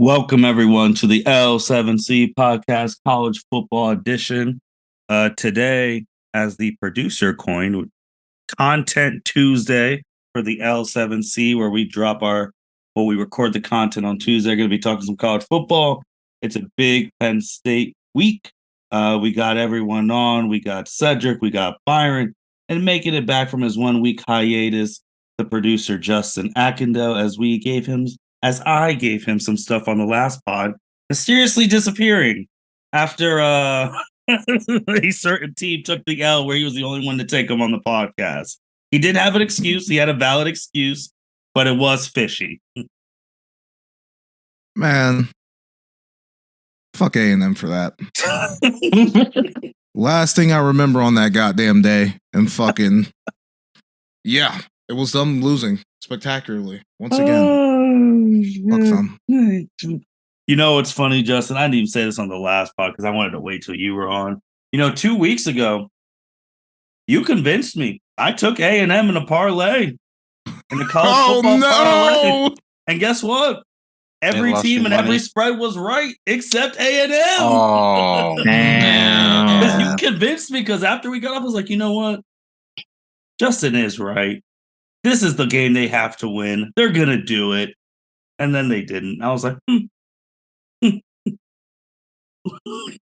Welcome, everyone, to the L7C podcast college football edition. Today, as the producer coined, Content Tuesday for the L7C, where we record the content on Tuesday. Going to be talking some college football. It's a big Penn State week. We got everyone on. We got Cedric, we got Byron, and making it back from his 1 week hiatus, the producer Justin Akindale, as I gave him some stuff on the last pod, mysteriously disappearing after a certain team took the L where he was the only one to take him on the podcast. He did have an excuse. He had a valid excuse, but it was fishy. Man, fuck A&M for that. Last thing I remember on that goddamn day, and fucking, yeah, it was them losing spectacularly once again. Fuck them. You know what's funny, Justin? I didn't even say this on the last pod because I wanted to wait till you were on. 2 weeks ago, you convinced me. I took A&M in a parlay in the college football parlay. And guess what? Every team and every spread was right except A&M. Oh, man. You convinced me because after we got off, I was like, you know what? Justin is right. This is the game they have to win. They're going to do it. And then they didn't. I was like,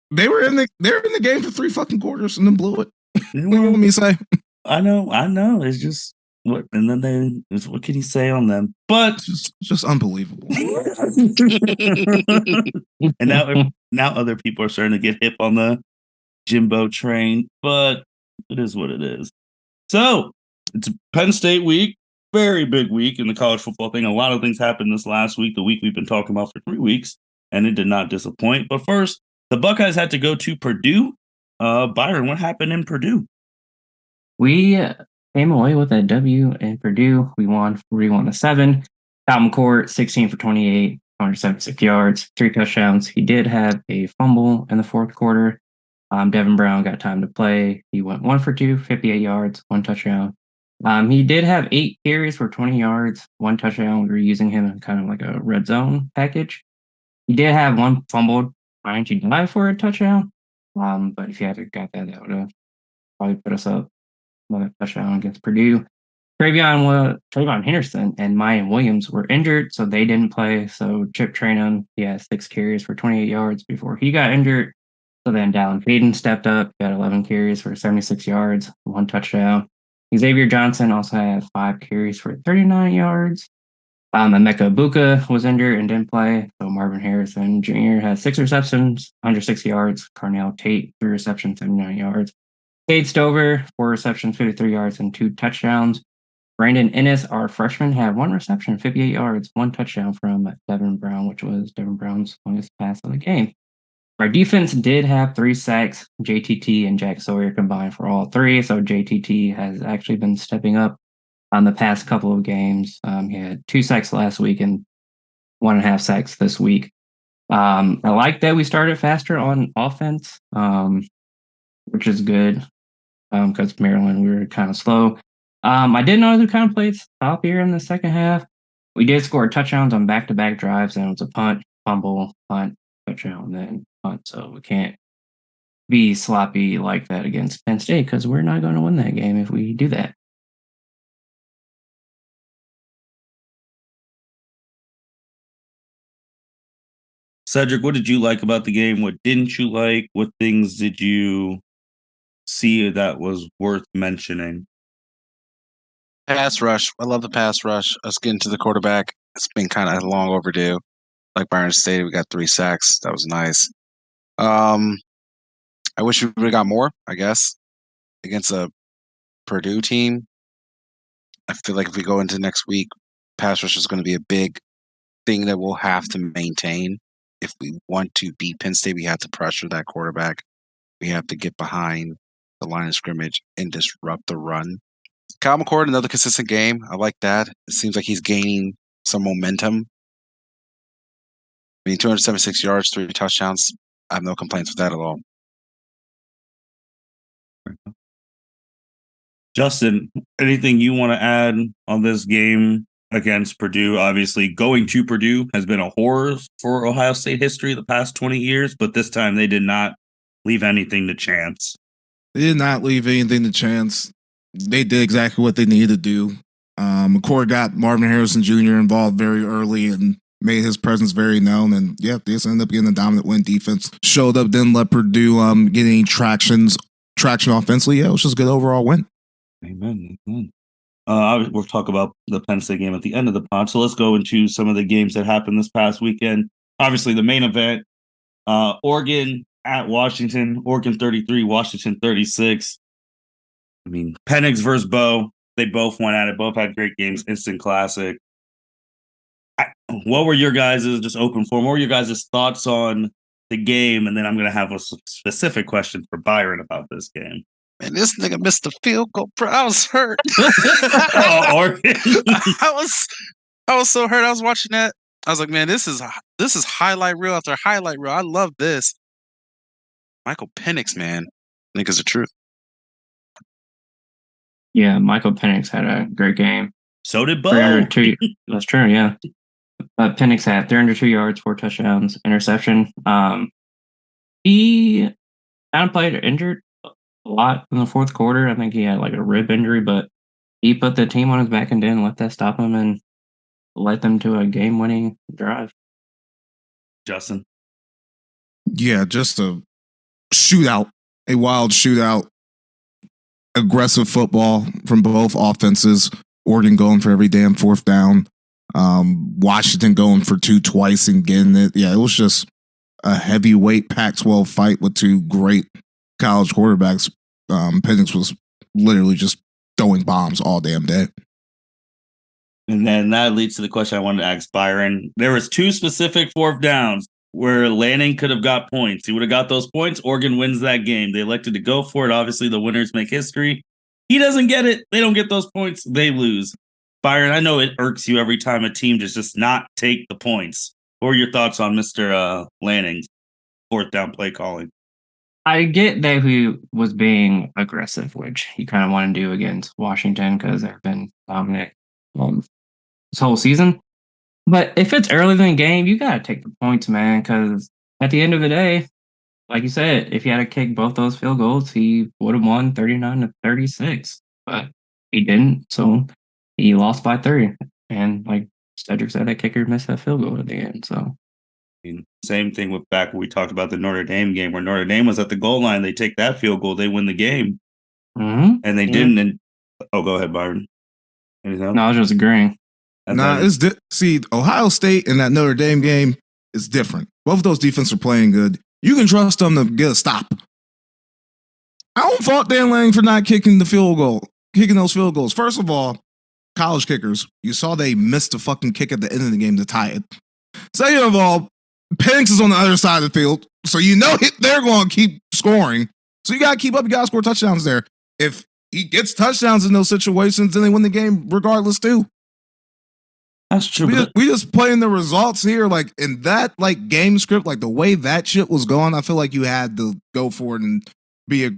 They were in the game for 3 fucking quarters and then blew it. What do you want me to say? I know. It's just what can you say on them? But it's just unbelievable. And now other people are starting to get hip on the Jimbo train, but it is what it is. So it's a Penn State week, very big week in the college football thing. A lot of things happened this last week, the week we've been talking about for 3 weeks, and it did not disappoint. But first, the Buckeyes had to go to Purdue. Byron, what happened in Purdue? We came away with a W in Purdue. We won 41-7. Tom McCourt, 16 for 28, 176 yards, 3 touchdowns. He did have a fumble in the fourth quarter. Devin Brown got time to play. He went 1 for 2, 58 yards, 1 touchdown. He did have 8 carries for 20 yards, 1 touchdown. We were using him in kind of like a red zone package. He did have 1 fumbled, trying to dive for a touchdown. But if he had got that would have probably put us up another touchdown against Purdue. Trayvon Henderson and Mayan Williams were injured, so they didn't play. So Chip Traynham, he had 6 carries for 28 yards before he got injured. So then Dallin Faden stepped up, got 11 carries for 76 yards, 1 touchdown. Xavier Johnson also had 5 carries for 39 yards. Emeka Buka was injured and didn't play. So Marvin Harrison Jr. had 6 receptions, 106 yards. Carnell Tate, 3 receptions, 79 yards. Cade Stover, 4 receptions, 53 yards, and 2 touchdowns. Brandon Ennis, our freshman, had 1 reception, 58 yards, 1 touchdown from Devin Brown, which was Devin Brown's longest pass of the game. Our defense did have 3 sacks. JTT and Jack Sawyer combined for all 3. So JTT has actually been stepping up on the past couple of games. He had 2 sacks last week and 1.5 sacks this week. I like that we started faster on offense, which is good because Maryland, we were kind of slow. I didn't know who kind of played stop here in the second half. We did score touchdowns on back-to-back drives, and it was a punt, fumble, punt, touchdown, then punt. So we can't be sloppy like that against Penn State because we're not going to win that game if we do that. Cedric, what did you like about the game? What didn't you like? What things did you see that was worth mentioning? Pass rush. I love the pass rush. Us getting to the quarterback. It's been kind of long overdue. Like Byron stated, we got 3 sacks. That was nice. I wish we would have got more, I guess, against a Purdue team. I feel like if we go into next week, pass rush is going to be a big thing that we'll have to maintain. If we want to beat Penn State, we have to pressure that quarterback. We have to get behind the line of scrimmage and disrupt the run. Kyle McCord, another consistent game. I like that. It seems like he's gaining some momentum. 276 yards, 3 touchdowns. I have no complaints with that at all. Justin, anything you want to add on this game against Purdue. Obviously, going to Purdue has been a horror for Ohio State history the past 20 years, but this time they did not leave anything to chance. They did not leave anything to chance. They did exactly what they needed to do. McCord got Marvin Harrison Jr. involved very early and made his presence very known. And yeah, they just ended up getting a dominant win. Defense showed up, didn't let Purdue get any traction offensively. Yeah, it was just a good overall win. Amen. We'll talk about the Penn State game at the end of the pod. So let's go into some of the games that happened this past weekend. Obviously, the main event, Oregon at Washington. Oregon 33, Washington 36. I mean, Penix versus Bo. They both went at it. Both had great games. Instant classic. What were your guys' just open forum? What were your guys' thoughts on the game? And then I'm going to have a specific question for Byron about this game. Man, this nigga missed the field goal, bro. I was hurt. Oregon. I was so hurt. I was watching that. I was like, man, this is highlight reel after highlight reel. I love this. Michael Penix, man. Niggas the truth. Yeah, Michael Penix had a great game. So did Bo. That's true, yeah. Penix had 302 yards, 4 touchdowns, interception. He kind of played injured a lot in the fourth quarter. I think he had like a rib injury, but he put the team on his back and didn't let that stop him and led them to a game-winning drive. Justin? Yeah, just a shootout, a wild shootout. Aggressive football from both offenses. Oregon going for every damn fourth down. Washington going for 2 twice and getting it. Yeah, it was just a heavyweight Pac-12 fight with 2 great college quarterbacks. Penix was literally just throwing bombs all damn day. And then that leads to the question I wanted to ask Byron. There was 2 specific fourth downs where Lanning could have got points. He would have got those points. Oregon wins that game. They elected to go for it. Obviously, the winners make history. He doesn't get it. They don't get those points. They lose. Byron, I know it irks you every time a team just not take the points. What are your thoughts on Mr. Lanning's fourth down play calling? I get that he was being aggressive, which he kind of wanted to do against Washington because they've been dominant this whole season. But if it's early in the game, you got to take the points, man, because at the end of the day, like you said, if he had to kick both those field goals, he would have won 39-36. But he didn't, so he lost by 30. And like Cedric said, that kicker missed that field goal at the end. So, I mean, same thing with back when we talked about the Notre Dame game, where Notre Dame was at the goal line. They take that field goal, they win the game. And they didn't. And go ahead, Byron. Anything else? No, I was just agreeing. See, Ohio State and that Notre Dame game is different. Both of those defenses are playing good. You can trust them to get a stop. I don't fault Dan Lanning for not kicking those field goals. First of all, college kickers, you saw they missed a fucking kick at the end of the game to tie it. Second of all, Penix is on the other side of the field, so you know they're going to keep scoring. So you got to keep up. You got to score touchdowns there. If he gets touchdowns in those situations, then they win the game regardless too. That's true. We just playing the results here, like in that like game script, like the way that shit was going. I feel like you had to go for it and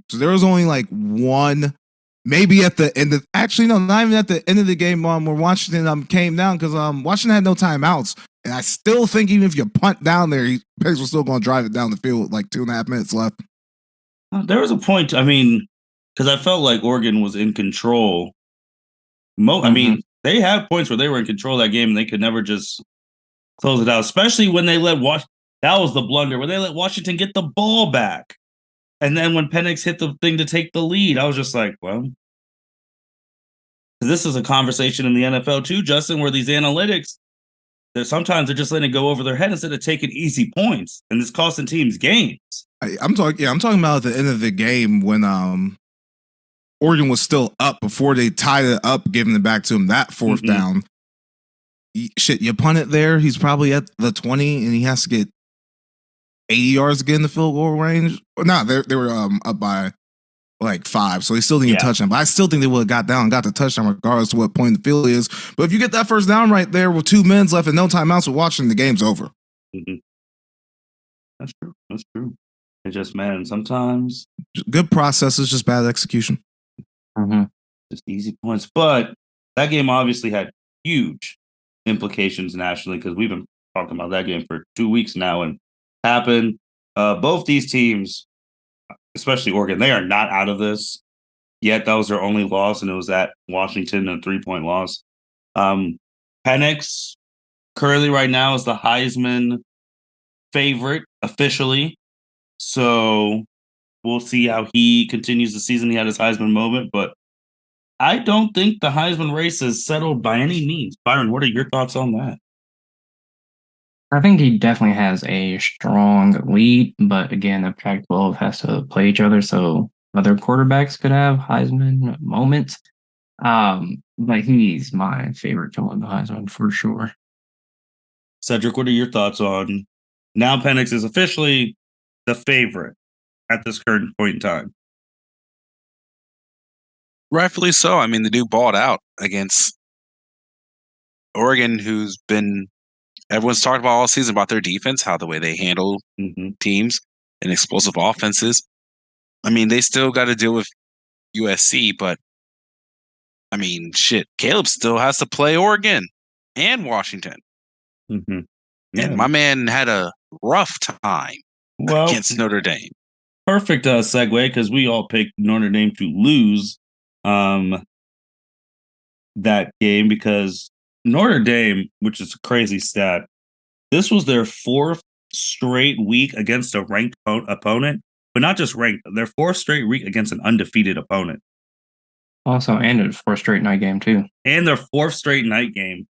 so there was only like one, maybe at the end of actually no, not even at the end of the game where Washington came down because Washington had no timeouts, and I still think even if you punt down there, Penix was still going to drive it down the field with like 2.5 minutes left. There was a point. I mean, because I felt like Oregon was in control. I mean. They had points where they were in control of that game and they could never just close it out, especially when they let that was the blunder, where they let Washington get the ball back. And then when Penix hit the thing to take the lead, I was just like, well, this is a conversation in the NFL too, Justin, where these analytics, sometimes they're just letting it go over their head instead of taking easy points. And it's costing teams games. I'm talking about at the end of the game when Oregon was still up before they tied it up, giving it back to him that fourth down. You punt it there. He's probably at the 20, and he has to get 80 yards to get in the field goal range. No, they were up by like 5, so they still didn't touch him. But I still think they would have got down and got the touchdown regardless of what point the field is. But if you get that first down right there with 2 minutes left and no timeouts with Washington, the game's over. That's true. That's true. It's just, man, sometimes good processes, just bad execution. Just easy points. But that game obviously had huge implications nationally because we've been talking about that game for 2 weeks now and happened. Both these teams, especially Oregon, they are not out of this yet. That was their only loss, and it was at Washington, a 3-point loss. Penix currently right now is the Heisman favorite officially. So we'll see how he continues the season. He had his Heisman moment, but I don't think the Heisman race is settled by any means. Byron, what are your thoughts on that? I think he definitely has a strong lead, but again, the Pac-12 has to play each other, so other quarterbacks could have Heisman moments. But he's my favorite to win the Heisman for sure. Cedric, what are your thoughts on now Penix is officially the favorite at this current point in time? Rightfully so. I mean, the dude balled out against Oregon, who's been everyone's talked about all season about their defense, how the way they handle teams and explosive offenses. I mean, they still got to deal with USC, but I mean, shit, Caleb still has to play Oregon and Washington. Yeah. And my man had a rough time against Notre Dame. Perfect segue because we all picked Notre Dame to lose that game because Notre Dame, which is a crazy stat, this was their 4th straight week against a ranked opponent, but not just ranked, their 4th straight week against an undefeated opponent. Also, and a 4th straight night game, too. And their 4th straight night game.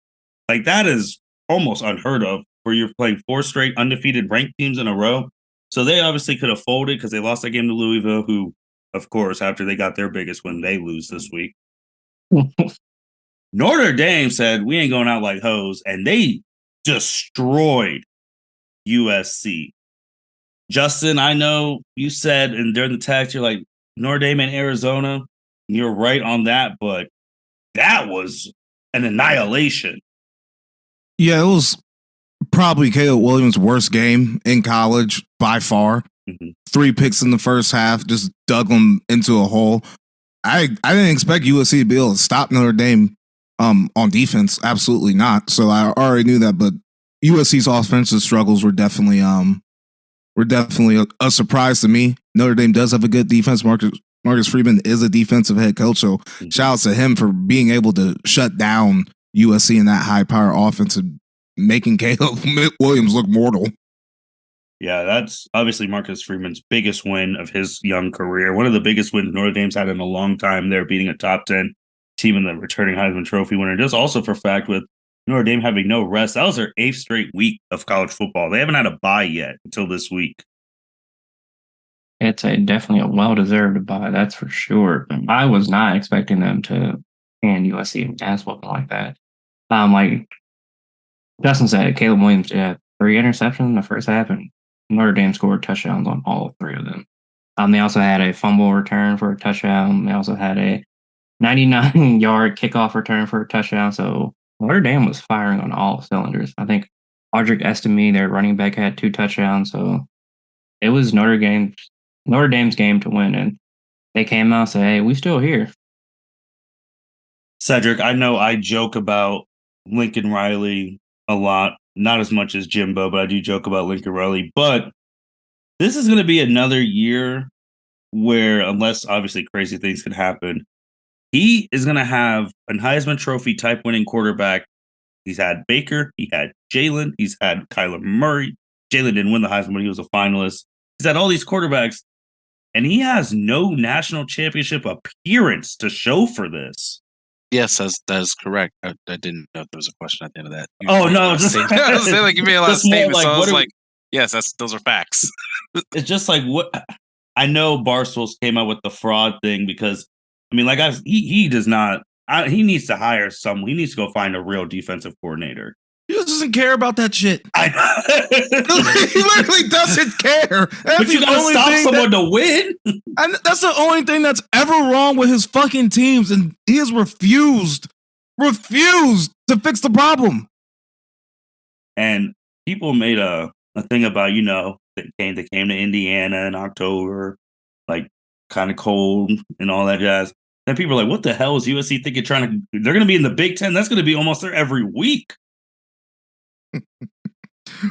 Like, that is almost unheard of, where you're playing 4 straight undefeated ranked teams in a row. So they obviously could have folded because they lost that game to Louisville, who, of course, after they got their biggest win, they lose this week. Notre Dame said, we ain't going out like hoes, and they destroyed USC. Justin, I know you said, and during the text, you're like, Notre Dame and Arizona, you're right on that, but that was an annihilation. Yeah, it was probably Caleb Williams' worst game in college by far. 3 picks in the first half, just dug them into a hole. I didn't expect USC to be able to stop Notre Dame on defense. Absolutely not. So I already knew that, but USC's offensive struggles were definitely a surprise to me. Notre Dame does have a good defense. Marcus Freeman is a defensive head coach, so shout out to him for being able to shut down USC in that high power offense and making Caleb Williams look mortal. Yeah, that's obviously Marcus Freeman's biggest win of his young career. One of the biggest wins Notre Dame's had in a long time. They're beating a top 10 team in the returning Heisman Trophy winner. Just also for fact with Notre Dame having no rest, that was their 8th straight week of college football. They haven't had a bye yet until this week. It's definitely a well-deserved bye, that's for sure. I was not expecting them to hand USC an ass whooping like that. Like Justin said, Caleb Williams had 3 interceptions in the first half, and Notre Dame scored touchdowns on all 3 of them. They also had a fumble return for a touchdown. They also had a 99-yard kickoff return for a touchdown. So Notre Dame was firing on all cylinders. I think Audric Estime, their running back, had 2 touchdowns. So it was Notre Dame's game to win. And they came out and said, hey, we still here. Cedric, I know I joke about Lincoln Riley a lot. Not as much as Jimbo, but I do joke about Lincoln Riley. But this is going to be another year where, unless obviously crazy things can happen, he is going to have a Heisman Trophy type winning quarterback. He's had Baker, he had Jalen, he's had Kyler Murray. Jalen didn't win the Heisman, but he was a finalist. He's had all these quarterbacks, and he has no national championship appearance to show for this. Yes, that is correct. I didn't know if there was a question at the end of that. No, just I was saying, like, you made a lot of statements. Like, so I was like, yes, those are facts. It's just like what I know. Barstool's came out with the fraud thing because I mean, like he does not. He needs to hire someone. He needs to go find a real defensive coordinator. He doesn't care about that shit. He literally doesn't care. But you gotta stop someone to win. And that's the only thing that's ever wrong with his fucking teams, and he has refused to fix the problem. And people made a thing about, they came to Indiana in October, like kind of cold and all that jazz. And people are like, what the hell is USC thinking they're going to be in the Big Ten? That's going to be almost there every week.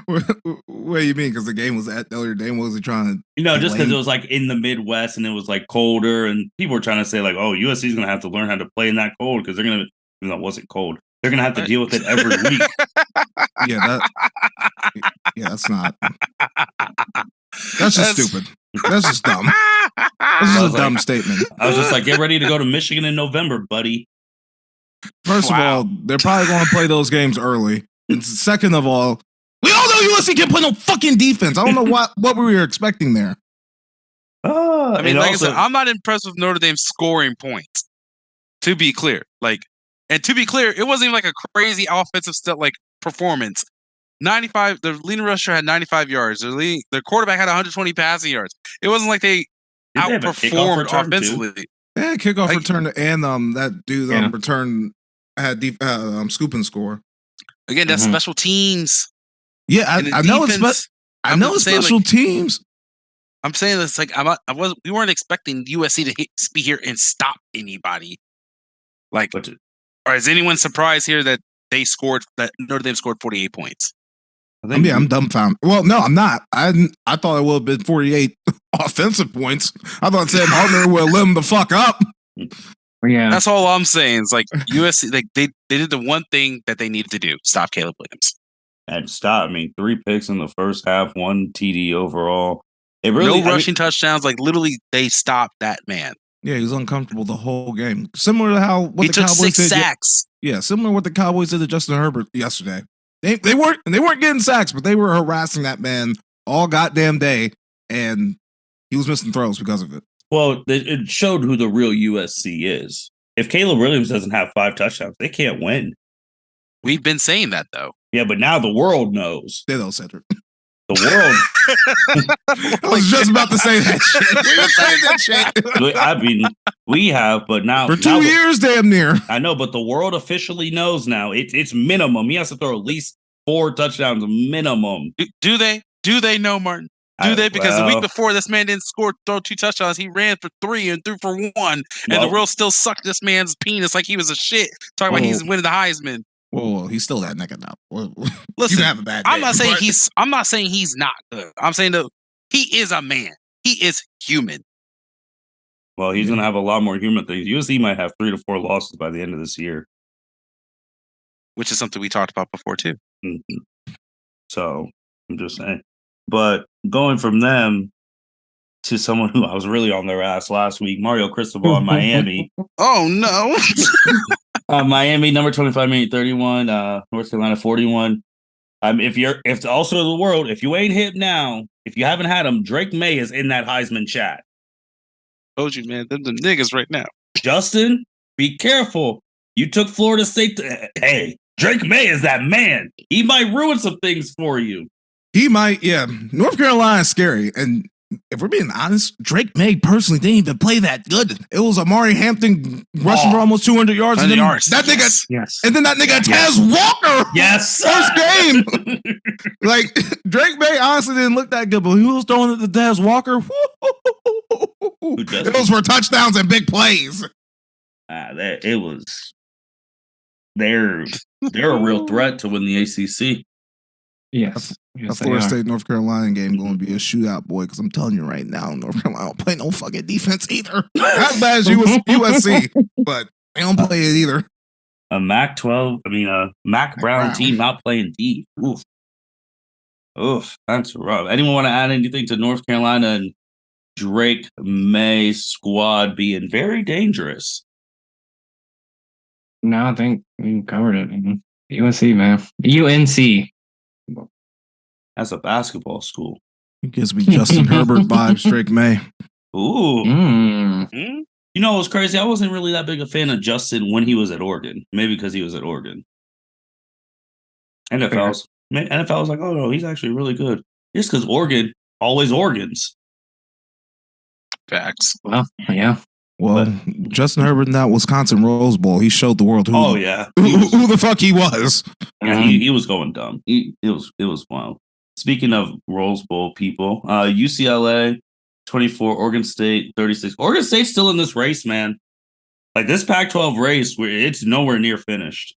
What do you mean? Because the game was at Notre Dame, wasn't trying to. Just because it was like in the Midwest and it was like colder, and people were trying to say like, "Oh, USC is going to have to learn how to play in that cold because they're going to." Even though it wasn't cold, they're going to have to deal with it every week. That's not. That's just stupid. That's just dumb. This is a dumb statement. I was just like, get ready to go to Michigan in November, buddy. First of all, they're probably going to play those games early. And second of all, we all know USC can't play no fucking defense. I don't know what we were expecting there. I mean, like I said, I'm not impressed with Notre Dame scoring points. To be clear, it wasn't even like a crazy offensive performance. 95. The leading rusher had 95 yards. Their quarterback had 120 passing yards. It wasn't like they outperformed offensively. Yeah, kickoff return and that dude return had scoop and score. Again, that's special teams. Yeah, I know it's special teams. I'm saying it's like we weren't expecting USC to be here and stop anybody. Or is anyone surprised here that Notre Dame scored 48 points? I'm dumbfounded. Well, no, I'm not. I thought it would have been 48 offensive points. I thought Sam Hartman would have lit them the fuck up. Yeah, that's all I'm saying. It's like USC, they did the one thing that they needed to do: stop Caleb Williams. And stop. I mean, 3 picks in the first half, 1 TD overall. No rushing touchdowns. Like literally, they stopped that man. Yeah, he was uncomfortable the whole game. Similar to how he took Cowboys 6 sacks. Yeah, similar to what the Cowboys did to Justin Herbert yesterday. They weren't getting sacks, but they were harassing that man all goddamn day, and he was missing throws because of it. Well, it showed who the real USC is. If Caleb Williams doesn't have 5 touchdowns, they can't win. We've been saying that though. Yeah, but now the world knows. They know, Cedric. The world. I was just about to say that shit. We were saying that shit. I mean, we have, but now for 2 years, damn near. I know, but the world officially knows now. It's minimum. He has to throw at least 4 touchdowns minimum. Do they? Do they know, Martin? Do they? Because the week before, this man didn't throw 2 touchdowns. He ran for 3 and threw for 1, and the world still sucked this man's penis like he was a shit. Talking about he's winning the Heisman. Well, he's still that nigga now. Listen, you can have a bad day, I'm not saying he's not good. I'm saying that he is a man. He is human. Well, he's gonna have a lot more human things. USC might have 3 to 4 losses by the end of this year, which is something we talked about before too. Mm-hmm. So I'm just saying. But going from them to someone who I was really on their ass last week, Mario Cristobal in Miami. Oh no. Miami number 25, Miami 31, North Carolina 41. If also the world, if you ain't hip now, if you haven't had him, Drake May is in that Heisman chat. Told you, man, them niggas right now. Justin, be careful. You took Florida State. Hey, Drake May is that man. He might ruin some things for you. He might, yeah. North Carolina is scary, and if we're being honest, Drake May personally didn't even play that good. It was Amari Hampton rushing for almost 200 yards. And then that nigga, yes. And then that nigga Taz Walker, yes, first game. Like Drake May honestly didn't look that good, but he was throwing it to Taz Walker. Those were touchdowns and big plays. It was. They're a real threat to win the ACC. Yes. A Florida State North Carolina game going to be a shootout, boy. Because I'm telling you right now, North Carolina don't play no fucking defense either. Not as bad as USC, but they don't play it either. A Mac Brown team not playing deep. Oof, that's rough. Anyone want to add anything to North Carolina and Drake May squad being very dangerous? No, I think we covered it. USC, man. UNC. That's a basketball school. It gives me Justin Herbert vibes, Drake May. Ooh. Mm. You know what's crazy? I wasn't really that big a fan of Justin when he was at Oregon. Maybe because he was at Oregon. NFL was like, oh no, he's actually really good. Just because Oregon, always Oregons. Facts. Well, yeah. Well, Justin Herbert in that Wisconsin Rose Bowl, he showed the world who the fuck he was. Yeah, he was going dumb. It was wild. Speaking of Rose Bowl people, UCLA 24, Oregon State 36. Oregon State's still in this race, man. Like this Pac-12 race, where it's nowhere near finished.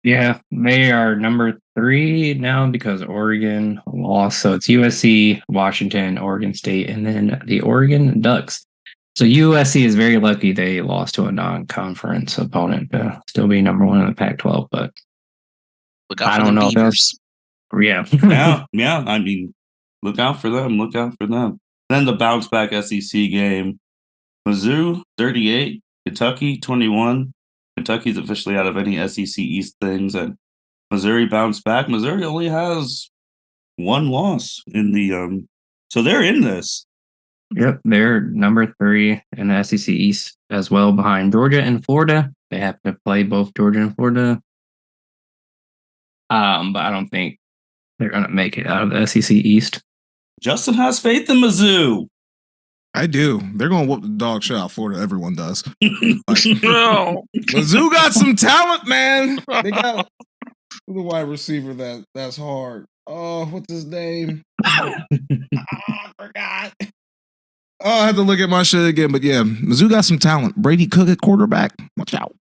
Yeah, they are number 3 now because Oregon lost. So it's USC, Washington, Oregon State, and then the Oregon Ducks. So USC is very lucky they lost to a non-conference opponent to still be number 1 in the Pac-12. But Look out I for don't the know if Beavers. yeah. Yeah. I mean, look out for them. Look out for them. Then the bounce back SEC game. Mizzou 38, Kentucky 21. Kentucky's officially out of any SEC East things, and Missouri bounced back. Missouri only has 1 loss in the so they're in this. Yep, they're number 3 in the SEC East as well, behind Georgia and Florida. They have to play both Georgia and Florida. But I don't think they're gonna make it out of the SEC East. Justin has faith in Mizzou. I do. They're going to whoop the dog shit out of Florida. Everyone does. No. Mizzou got some talent, man. They got the wide receiver that's hard. Oh, what's his name? I forgot. Oh, I had to look at my shit again. But yeah, Mizzou got some talent. Brady Cook at quarterback. Watch out.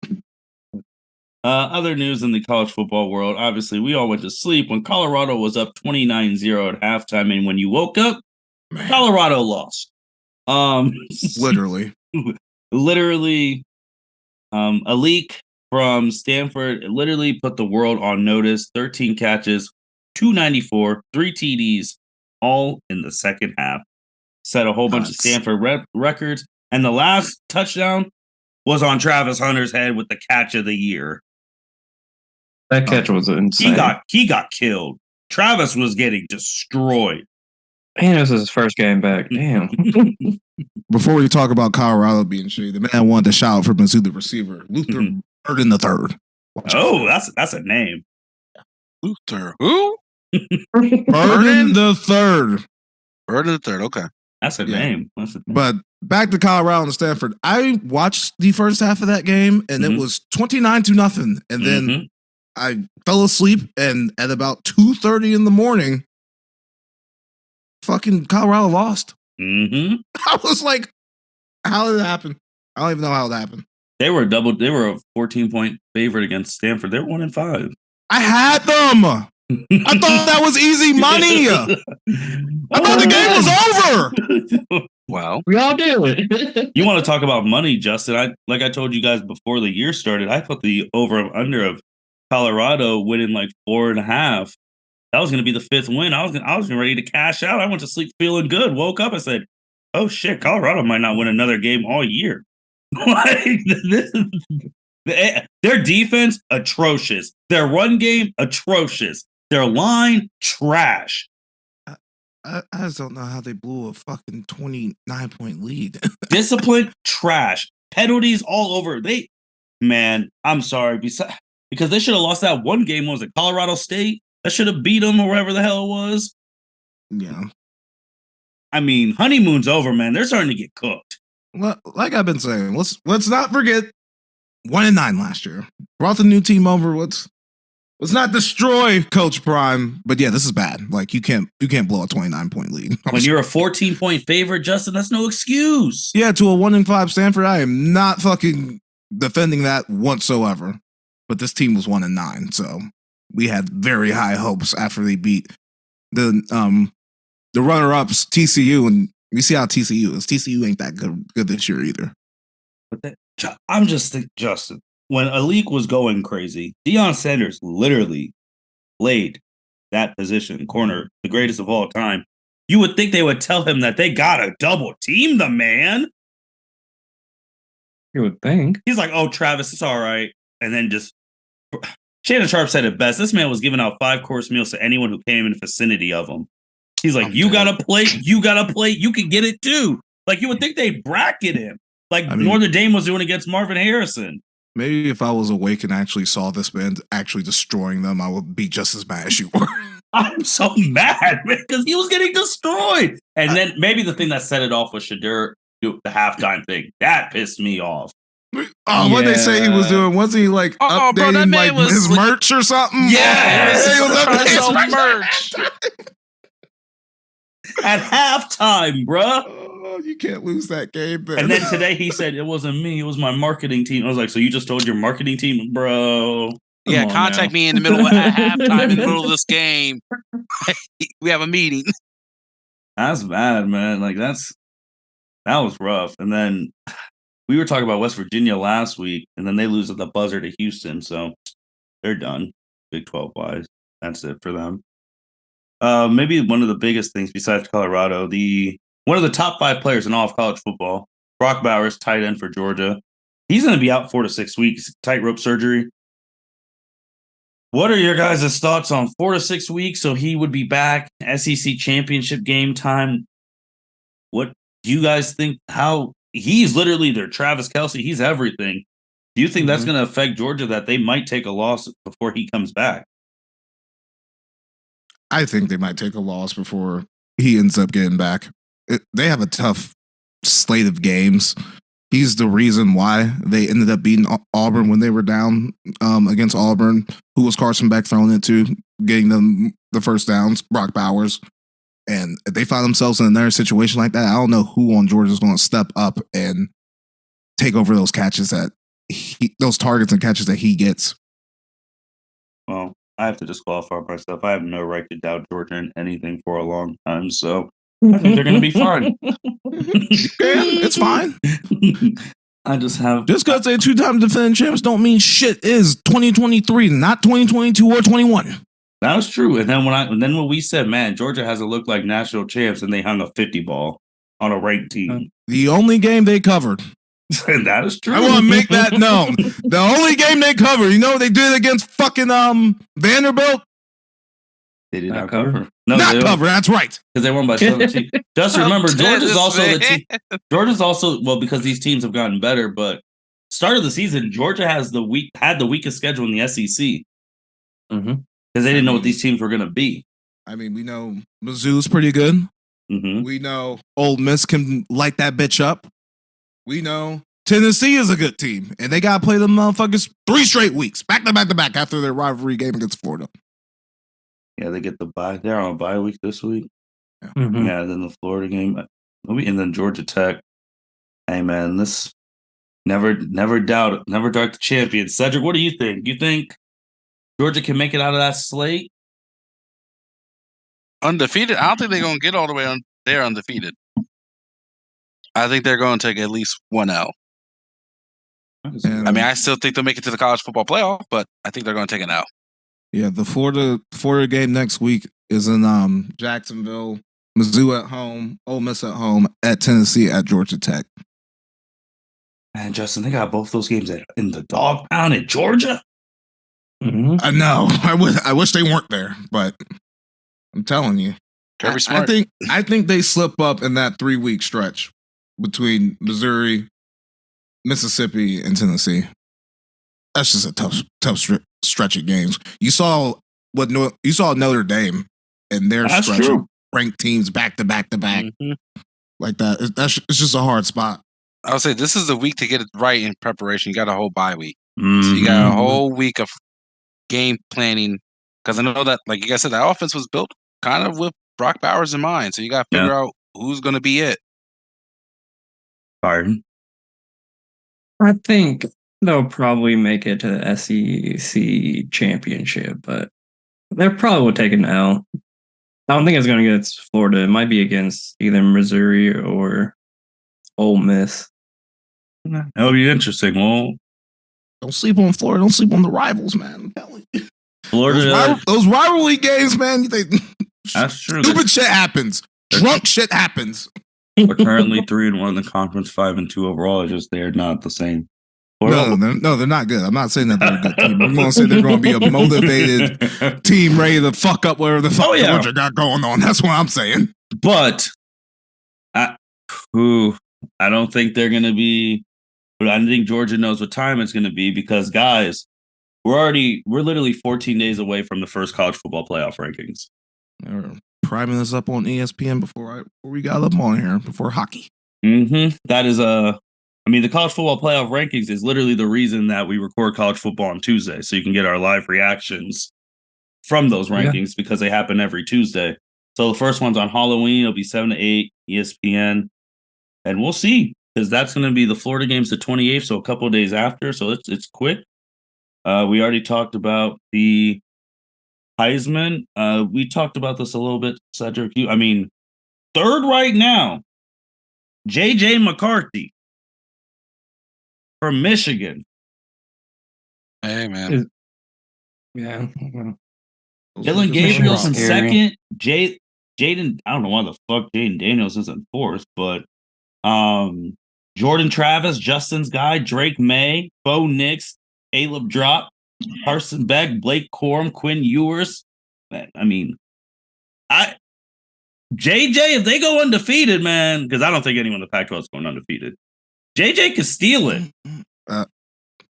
Other news in the college football world. Obviously, we all went to sleep when Colorado was up 29-0 at halftime. And when you woke up, Man. Colorado lost. Literally. A leak from Stanford literally put the world on notice. 13 catches, 294, 3 TDs, all in the second half. Set a whole bunch of Stanford records. And the last touchdown was on Travis Hunter's head with the catch of the year. That catch was insane. He got killed. Travis was getting destroyed. Man, this is his first game back. Damn. Before we talk about Colorado being shitty, the man wanted to shout for Mizzou, the receiver, Luther Burden the third. Oh, that's a name. Luther. Who? Burden the third. Burden the third. Okay. That's a name. But back to Colorado and Stanford. I watched the first half of that game, and it was 29-0. And then I fell asleep, and at about 2:30 in the morning, fucking Colorado lost. I was like, how did it happen? I don't even know how it happened. They were a 14-point favorite against Stanford. They're 1-5. I had them. I thought that was easy money. I thought the game was over. Well, we all do it. You want to talk about money, Justin? I told you guys before the year started, I thought the over/under of Colorado winning like 4.5. That was going to be the 5th win. I was ready to cash out. I went to sleep feeling good. Woke up. I said, "Oh shit, Colorado might not win another game all year." Their defense atrocious. Their run game atrocious. Their line trash. I just don't know how they blew a fucking 29-point lead. Discipline trash. Penalties all over. I'm sorry. Because they should have lost that one game. What was it, Colorado State? That should have beat them or whatever the hell it was. Yeah. I mean, honeymoon's over, man. They're starting to get cooked. Well, like I've been saying, let's not forget 1-9 last year. Brought the new team over. Let's not destroy Coach Prime. But yeah, this is bad. Like you can't blow a 29-point lead. When you're a 14-point favorite, Justin, that's no excuse. Yeah, to a 1-5 Stanford, I am not fucking defending that whatsoever. But this team was 1-9, so we had very high hopes after they beat the runner-ups TCU, and we see how TCU is. TCU ain't that good this year either. But I'm just thinking, Justin, when Alik was going crazy, Deion Sanders literally played that position, corner, the greatest of all time. You would think they would tell him that they gotta double team the man. You would think. He's like, "Oh, Travis, it's all right," and then just. Shannon Sharp said it best. This man was giving out 5-course meals to anyone who came in the vicinity of him. He's like, "You got a plate. You got a plate. You can get it too." Like you would think they'd bracket him, like Notre Dame was doing against Marvin Harrison. Maybe if I was awake and actually saw this man actually destroying them, I would be just as mad as you were. I'm so mad, man, because he was getting destroyed. And then maybe the thing that set it off was Shadur do the halftime thing. That pissed me off. Oh, what they say he was doing? Was he like updating like his merch or something? Yeah, he was updating merch at halftime, bruh. Oh, you can't lose that game, then. And then today he said it wasn't me; it was my marketing team. I was like, so you just told your marketing team, bro? Yeah, Come on contact now. me in the middle at halftime in the middle of this game. We have a meeting. That's bad, man. Like that was rough. And then we were talking about West Virginia last week, and then they lose at the buzzer to Houston, so they're done. Big 12 wise. That's it for them. Maybe one of the biggest things besides Colorado, one of the top 5 players in all of college football, Brock Bowers, tight end for Georgia. He's going to be out 4 to 6 weeks, tightrope surgery. What are your guys' thoughts on 4 to 6 weeks? So he would be back, SEC championship game time. What do you guys think? How he's literally their Travis Kelce, he's everything. Do you think that's going to affect Georgia that they might take a loss before he comes back? I think they might take a loss before he ends up getting back. They have a tough slate of games. He's the reason why they ended up beating Auburn when they were down against Auburn. Who was Carson Beck throwing it to, getting them the first downs? Brock Bowers. And if they find themselves in another situation like that, I don't know who on Georgia is going to step up and take over those catches those targets and catches that he gets. Well, I have to disqualify myself. I have no right to doubt Georgia in anything for a long time, so I think they're going to be fine. It's fine. Just because they're 2-time defending champs don't mean shit is 2023, not 2022 or 21. That was true. And then when we said, man, Georgia hasn't looked like national champs, and they hung a 50 ball on a ranked team. The only game they covered. And that is true. I want to make that known. The only game they covered, you know what they did against fucking Vanderbilt? They did not cover. No, not cover. That's right. Because they won by 17. Just remember, Georgia's also the team. Georgia's also, well, because these teams have gotten better, but start of the season, Georgia had the weakest schedule in the SEC. Because they didn't know what these teams were going to be. I mean, we know Mizzou's pretty good. We know Ole Miss can light that bitch up. We know Tennessee is a good team, and they got to play them motherfuckers 3 straight weeks, back to back to back, after their rivalry game against Florida. Yeah, they get the bye. They're on a bye week this week. Yeah, then the Florida game, and then Georgia Tech. Hey man, this never doubt the champion. Cedric, what do you think? You think Georgia can make it out of that slate? Undefeated? I don't think they're going to get all the way on there undefeated. I think they're going to take at least 1 L. I mean, I still think they'll make it to the college football playoff, but I think they're going to take an L. Yeah, the Florida game next week is in Jacksonville, Mizzou at home, Ole Miss at home, at Tennessee, at Georgia Tech. Man, Justin, they got both those games in the dog pound at Georgia. I know. I wish they weren't there, but I'm telling you, Kirby Smart. I think they slip up in that 3-week stretch between Missouri, Mississippi, and Tennessee. That's just a tough stretch of games. You saw Notre Dame and their stretch of ranked teams back to back to back like that. It's just a hard spot. I would say this is the week to get it right in preparation. You got a whole bye week, so you got a whole week of game planning. Because I know that, like you guys said, that offense was built kind of with Brock Bowers in mind. So you got to figure out who's going to be it. Byron? I think they'll probably make it to the SEC championship, but they probably will take an L. I don't think it's going to get against Florida. It might be against either Missouri or Ole Miss. That'll be interesting. Well, don't sleep on Florida. Don't sleep on the rivals, man. Florida, those rivalry games, man. That's true. Stupid shit happens. Drunk shit happens. We're currently 3-1 in the conference, 5-2 overall. It's just they're not the same. No, they're not good. I'm not saying that they're a good team. I'm going to say they're going to be a motivated team ready to fuck up whatever the fuck Georgia got going on. That's what I'm saying. But I don't think they're going to be. But I think Georgia knows what time it's going to be because, guys, we're literally 14 days away from the first college football playoff rankings. They're priming us up on ESPN before we got up on here before hockey. That is the college football playoff rankings is literally the reason that we record college football on Tuesday, so you can get our live reactions from those rankings because they happen every Tuesday. So the first one's on Halloween. It'll be 7 to 8 ESPN, and we'll see because that's going to be the Florida game's the 28th, so a couple of days after. So it's quick. We already talked about the Heisman. We talked about this a little bit, Cedric. Third right now, J.J. McCarthy from Michigan. Hey, man. Yeah. Dylan Gabriel's in Scary. second. Jaden, I don't know why the fuck Jaden Daniels isn't fourth, but Jordan Travis, Justin's guy, Drake May, Bo Nix, Caleb Drop, Carson Beck, Blake Corum, Quinn Ewers. JJ, if they go undefeated, man, because I don't think anyone in the Pac-12 is going undefeated. JJ could steal it.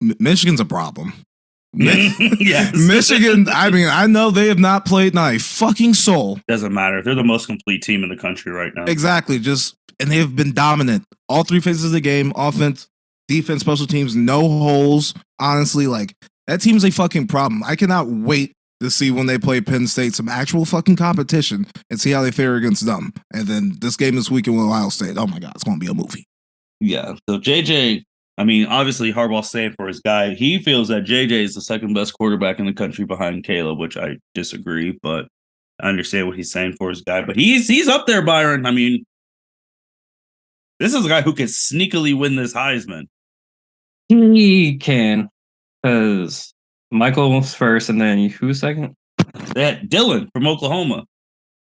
Michigan's a problem. Yes. Michigan, I know they have not played not a fucking soul. Doesn't matter. They're the most complete team in the country right now. Exactly. And they've been dominant. All three phases of the game, offense, defense, special teams, no holes. Honestly, that team's a fucking problem. I cannot wait to see when they play Penn State some actual fucking competition and see how they fare against them. And then this game this weekend with Ohio State. Oh my God, it's going to be a movie. Yeah. So JJ, obviously Harbaugh's saying for his guy, he feels that JJ is the second best quarterback in the country behind Caleb, which I disagree, but I understand what he's saying for his guy. But he's up there, Byron. This is a guy who can sneakily win this Heisman. He can, because Michael's first, and then who's second? That Dylan from Oklahoma.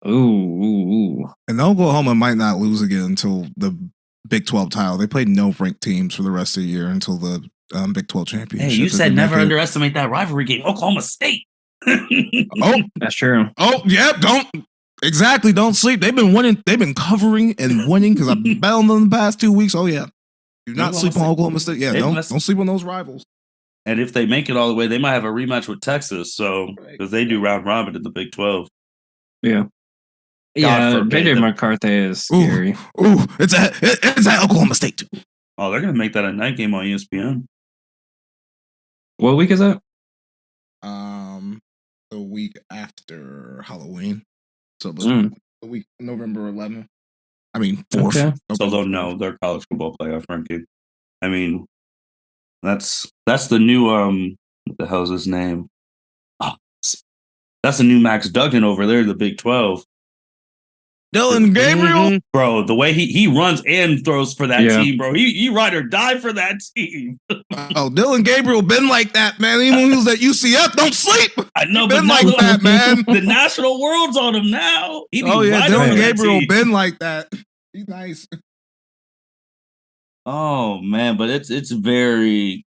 Ooh. And Oklahoma might not lose again until the Big 12 title. They played no ranked teams for the rest of the year until the Big 12 championship. Hey, you said never underestimate that rivalry game, Oklahoma State. Oh, that's true. Oh, yeah, don't sleep. They've been winning. They've been covering and winning because I've bet on them the past 2 weeks. Oh yeah, do not sleep on Oklahoma State. Yeah, don't sleep on those rivals. And if they make it all the way, they might have a rematch with Texas. So because they do round robin in the Big 12. Yeah. JJ McCarthy is scary. It's at Oklahoma State too. Oh, they're gonna make that a night game on ESPN. What week is that? The week after Halloween. So the week November 11th. 4th. Okay. So they'll know their college football playoff ranking. That's the new what the hell is his name? That's the new Max Duggan over there, the Big 12. Dylan Gabriel, bro, the way he runs and throws for that team, bro. He ride or die for that team. Dylan Gabriel been like that, man. Even when he was at UCF, don't sleep. I know, been like that, man. The national world's on him now. Dylan Gabriel been like that. He's nice. Oh man, but it's very,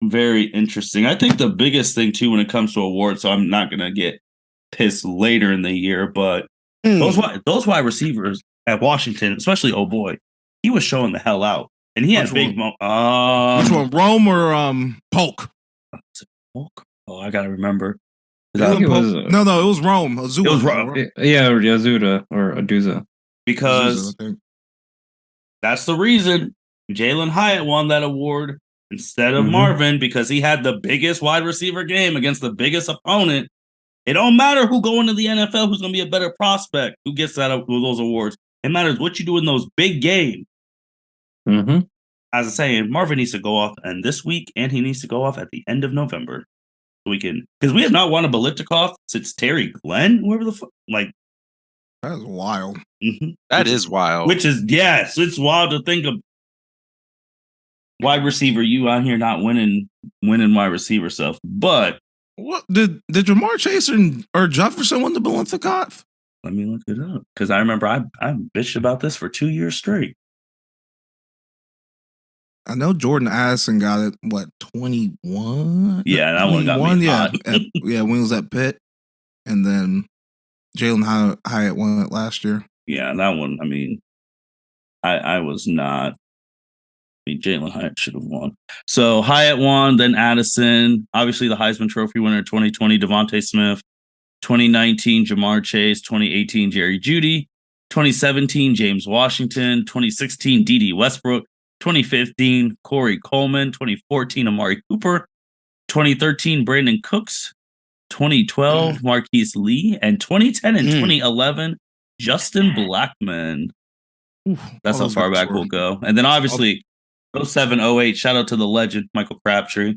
very interesting. I think the biggest thing too when it comes to awards, so I'm not gonna get pissed later in the year, but those wide receivers at Washington, especially he was showing the hell out, and he had big. Which one, Rome or Polk? Polk? Oh, I gotta remember. No, it was Rome. It was Rome. Yeah, Azuda or Aduza. Because that's the reason Jalen Hyatt won that award instead of Marvin, because he had the biggest wide receiver game against the biggest opponent. It don't matter who go into the NFL, who's going to be a better prospect, who gets those awards. It matters what you do in those big games. Mm-hmm. As I say, Marvin needs to go off this week, and he needs to go off at the end of November. Because we have not won a Biletnikoff since Terry Glenn, whoever the fuck. That is wild. Mm-hmm. That is wild. It's wild to think of wide receiver, you out here not winning wide receiver stuff. But what did Jamar Chase or Jefferson win the Biletnikoff? Let me look it up, because I remember I bitched about this for 2 years straight. I know Jordan Addison got it. 21? Yeah, that one got me hot. When he was at Pitt, and then Jalen Hyatt won it last year. Yeah, that one. I was not. Jalen Hyatt should have won. So Hyatt won, then Addison. Obviously, the Heisman Trophy winner 2020, Devontae Smith. 2019, Jamar Chase. 2018, Jerry Jeudy. 2017, James Washington. 2016, D.D. Westbrook. 2015, Corey Coleman. 2014, Amari Cooper. 2013, Brandon Cooks. 2012, Marquise Lee. And 2010 and 2011, Justin Blackman. That's how far back we'll go. And then obviously 07, 08, shout out to the legend, Michael Crabtree.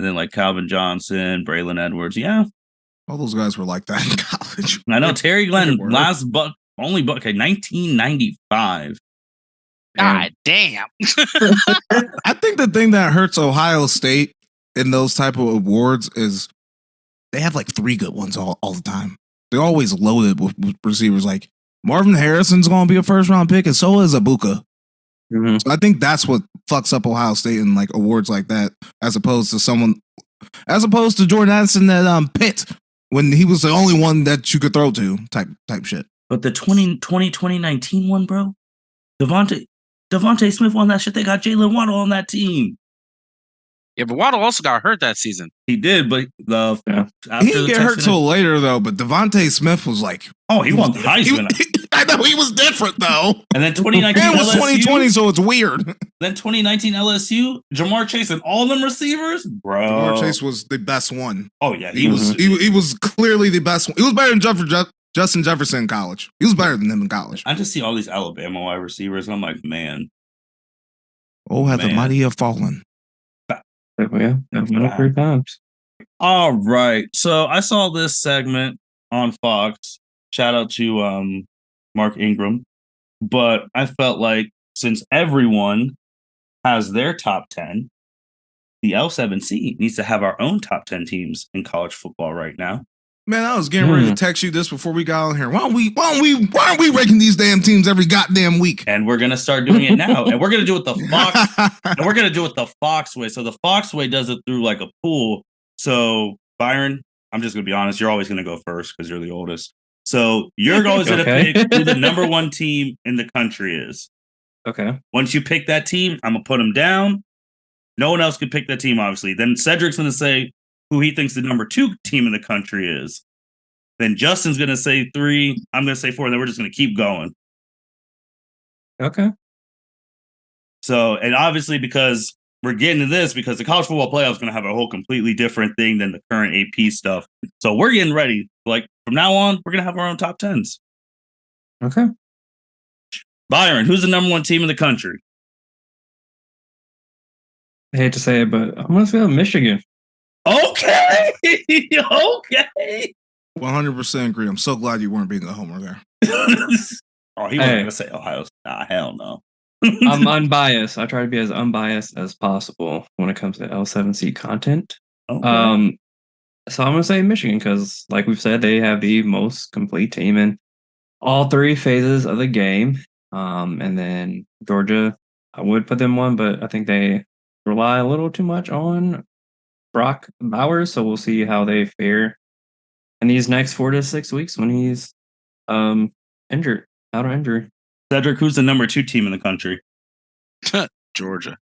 And then like Calvin Johnson, Braylon Edwards. Yeah. All those guys were like that in college. I know Terry Glenn, were. last only Buckeye, 1995. God damn. I think the thing that hurts Ohio State in those type of awards is they have like 3 good ones all the time. They're always loaded with receivers. Like Marvin Harrison's going to be a first round pick, and so is Ibuka. Mhm. So I think that's what fucks up Ohio State in like awards like that, as opposed to Jordan Addison at Pitt when he was the only one that you could throw to type shit. But the 2019 one, bro, Devontae Smith won that shit. They got Jalen Waddle on that team. Yeah, but Waddle also got hurt that season. He did, but He didn't get hurt till later though. But Devontae Smith was like, he won the Heisman. I know he was different though. And then 2019 it was LSU, 2020, so it's weird. Then 2019 LSU, Jamar Chase and all them receivers, bro. Jamar Chase was the best one. Oh yeah, He was clearly the best one. He was better than Justin Jefferson in college. He was better than him in college. I just see all these Alabama wide receivers, and I'm like, man. Oh, have the mighty have fallen. Yeah, 3 times. All right. So I saw this segment on Fox. Shout out to Mark Ingram. But I felt like since everyone has their top 10, the L7C needs to have our own top 10 teams in college football right now. Man, I was getting ready to text you this before we got on here. Why aren't we ranking these damn teams every goddamn week? And we're gonna start doing it now. And we're gonna do it the Fox. And we're gonna do it the Fox way. So the Fox way does it through like a pool. So Byron, I'm just gonna be honest. You're always gonna go first because you're the oldest. So you're always gonna pick who the number 1 team in the country is. Okay. Once you pick that team, I'm gonna put them down. No one else can pick that team, obviously. Then Cedric's gonna say who he thinks the number 2 team in the country is. Then Justin's going to say 3. I'm going to say 4. And then we're just going to keep going. Okay. So, and obviously because we're getting to this, because the college football playoff is going to have a whole completely different thing than the current AP stuff. So we're getting ready. Like from now on, we're going to have our own top 10s. Okay. Byron, who's the number 1 team in the country? I hate to say it, but I'm going to say Michigan. Okay. Okay. 100% agree. I'm so glad you weren't being a homer there. Oh, he wasn't going to say Ohio. Nah, hell no. I'm unbiased. I try to be as unbiased as possible when it comes to L7C content. Okay. So I'm going to say Michigan because, like we've said, they have the most complete team in all 3 phases of the game. And then Georgia, I would put them 1, but I think they rely a little too much on Brock Bowers, so we'll see how they fare in these next 4 to 6 weeks when he's injured, out of injury. Cedric, who's the number 2 team in the country? Georgia.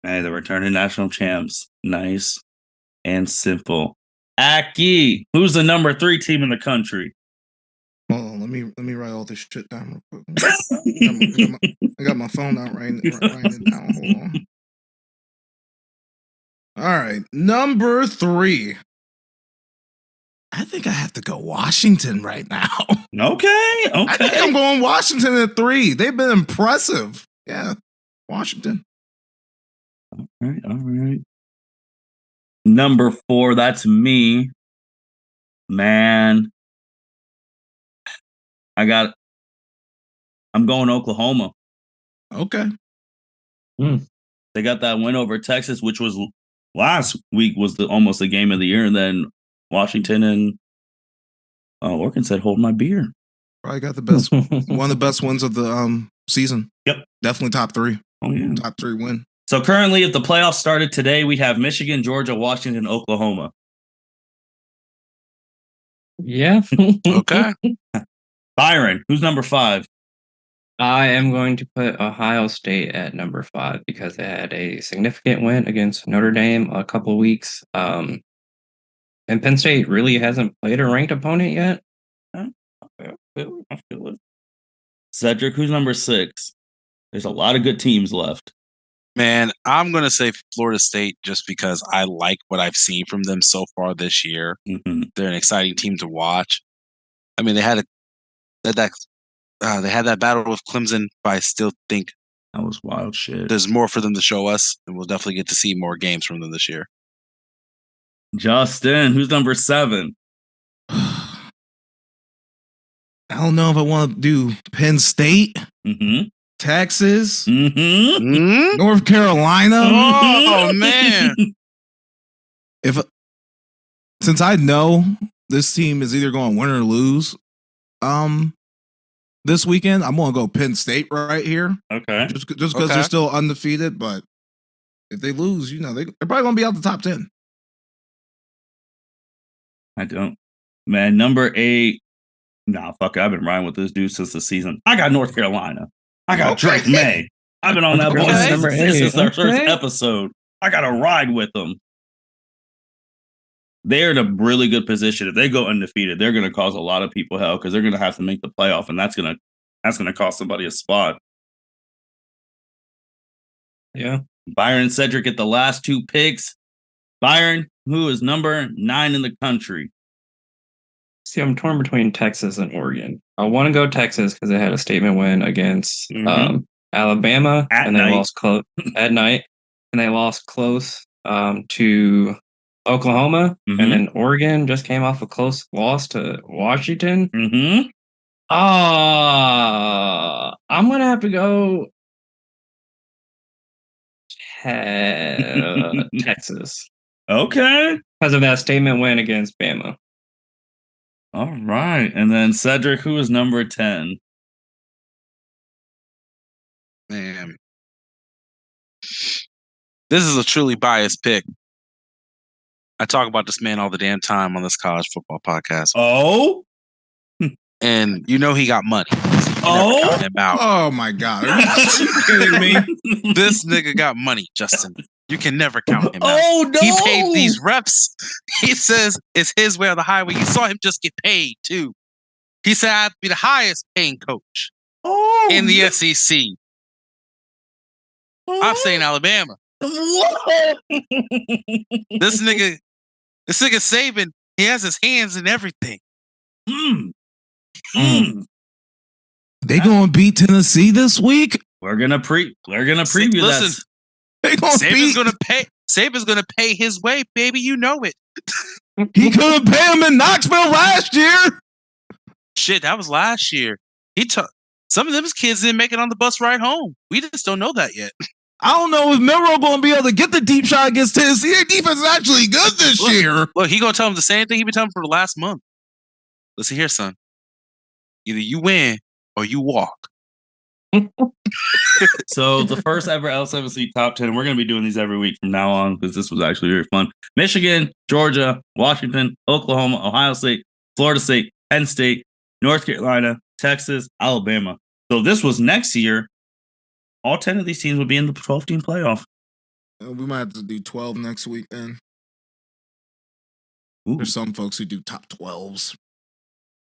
Hey, the returning national champs. Nice and simple. Aki, who's the number 3 team in the country? Hold on, let me write all this shit down real quick. I got my phone out writing it down. Hold on. All right, number 3. I think I have to go Washington right now. Okay. I think I'm going Washington at 3. They've been impressive. Yeah, Washington. All right. Number 4, that's me. Man. I'm going Oklahoma. Okay. They got that win over Texas, which was last week was almost the game of the year, and then Washington and Lorcan said, "Hold my beer." Probably got the best, one of the best wins of the season. Yep, definitely top 3. Oh yeah, top 3 win. So currently, if the playoffs started today, we have Michigan, Georgia, Washington, Oklahoma. Yeah. Okay. Byron, who's number 5? I am going to put Ohio State at number 5 because they had a significant win against Notre Dame a couple of weeks. And Penn State really hasn't played a ranked opponent yet. I feel it. Cedric, who's number 6? There's a lot of good teams left. Man, I'm going to say Florida State just because I like what I've seen from them so far this year. Mm-hmm. They're an exciting team to watch. I mean, they had that battle with Clemson, but I still think that was wild shit. There's more for them to show us, and we'll definitely get to see more games from them this year. Justin, who's number 7? I don't know if I want to do Penn State, Texas, North Carolina. Oh man! Since I know this team is either going to win or lose, this weekend, I'm going to go Penn State right here. Okay, just because they're still undefeated, but if they lose, they're probably going to be out the top 10. I don't, man. Number 8. Nah, fuck it. I've been riding with this dude since the season. I got North Carolina. I got Drake May. I've been on that boy since our first episode. I got to ride with them. They're in a really good position. If they go undefeated, they're going to cause a lot of people hell because they're going to have to make the playoff, and that's going to cost somebody a spot. Yeah. Byron and Cedric get the last 2 picks. Byron, who is number 9 in the country? See, I'm torn between Texas and Oregon. I want to go Texas because they had a statement win against Alabama, and they lost close at night, and they lost close to Oklahoma, and then Oregon just came off a close loss to Washington. I'm gonna have to go Texas. Okay, because of that statement win against Bama. All right, and then Cedric, who is number 10? Man, this is a truly biased pick. I talk about this man all the damn time on this college football podcast. Oh, and he got money. So him out. Oh my God! Are you kidding me? This nigga got money, Justin. You can never count him out. Oh no! He paid these reps. He says it's his way or the highway. You saw him just get paid too. He said I'd be the highest paying coach in the SEC. I'm saying Alabama. This nigga Saban, he has his hands in everything. They gonna beat Tennessee this week? We're gonna preview that. Saban's gonna pay his way, baby. You know it. He couldn't pay him in Knoxville last year. Shit, that was last year. Some of them kids didn't make it on the bus ride home. We just don't know that yet. I don't know if Milroe going to be able to get the deep shot against Tennessee. Their defense is actually good this year. Look, he going to tell him the same thing he been telling him for the last month. Listen here, son. Either you win or you walk. So the first ever L7C top 10, we're going to be doing these every week from now on because this was actually very fun. Michigan, Georgia, Washington, Oklahoma, Ohio State, Florida State, Penn State, North Carolina, Texas, Alabama. So if this was next year, all 10 of these teams would be in the 12-team playoff. We might have to do 12 next week then. Ooh. There's some folks who do top 12s.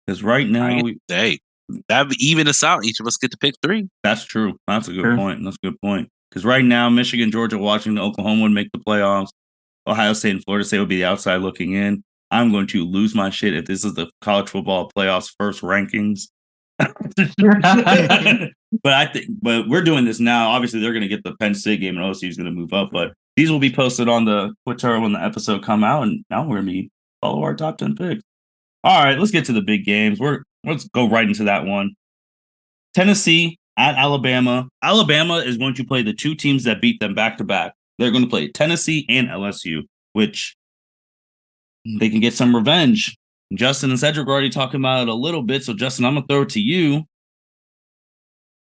Because right now, that would even us out. Each of us get to pick 3. That's true. That's a good point. That's a good point. Because right now, Michigan, Georgia, Washington, Oklahoma would make the playoffs. Ohio State and Florida State would be the outside looking in. I'm going to lose my shit if this is the college football playoffs first rankings. But we're doing this now. Obviously, they're going to get the Penn State game, and OSU is going to move up. But these will be posted on the Twitter when the episode come out, and now we're going to follow our top 10 picks. All right, let's get to the big games. Let's go right into that one. Tennessee at Alabama. Alabama is going to play the 2 teams that beat them back to back. They're going to play Tennessee and LSU, which they can get some revenge. Justin and Cedric are already talking about it a little bit. So, Justin, I'm going to throw it to you.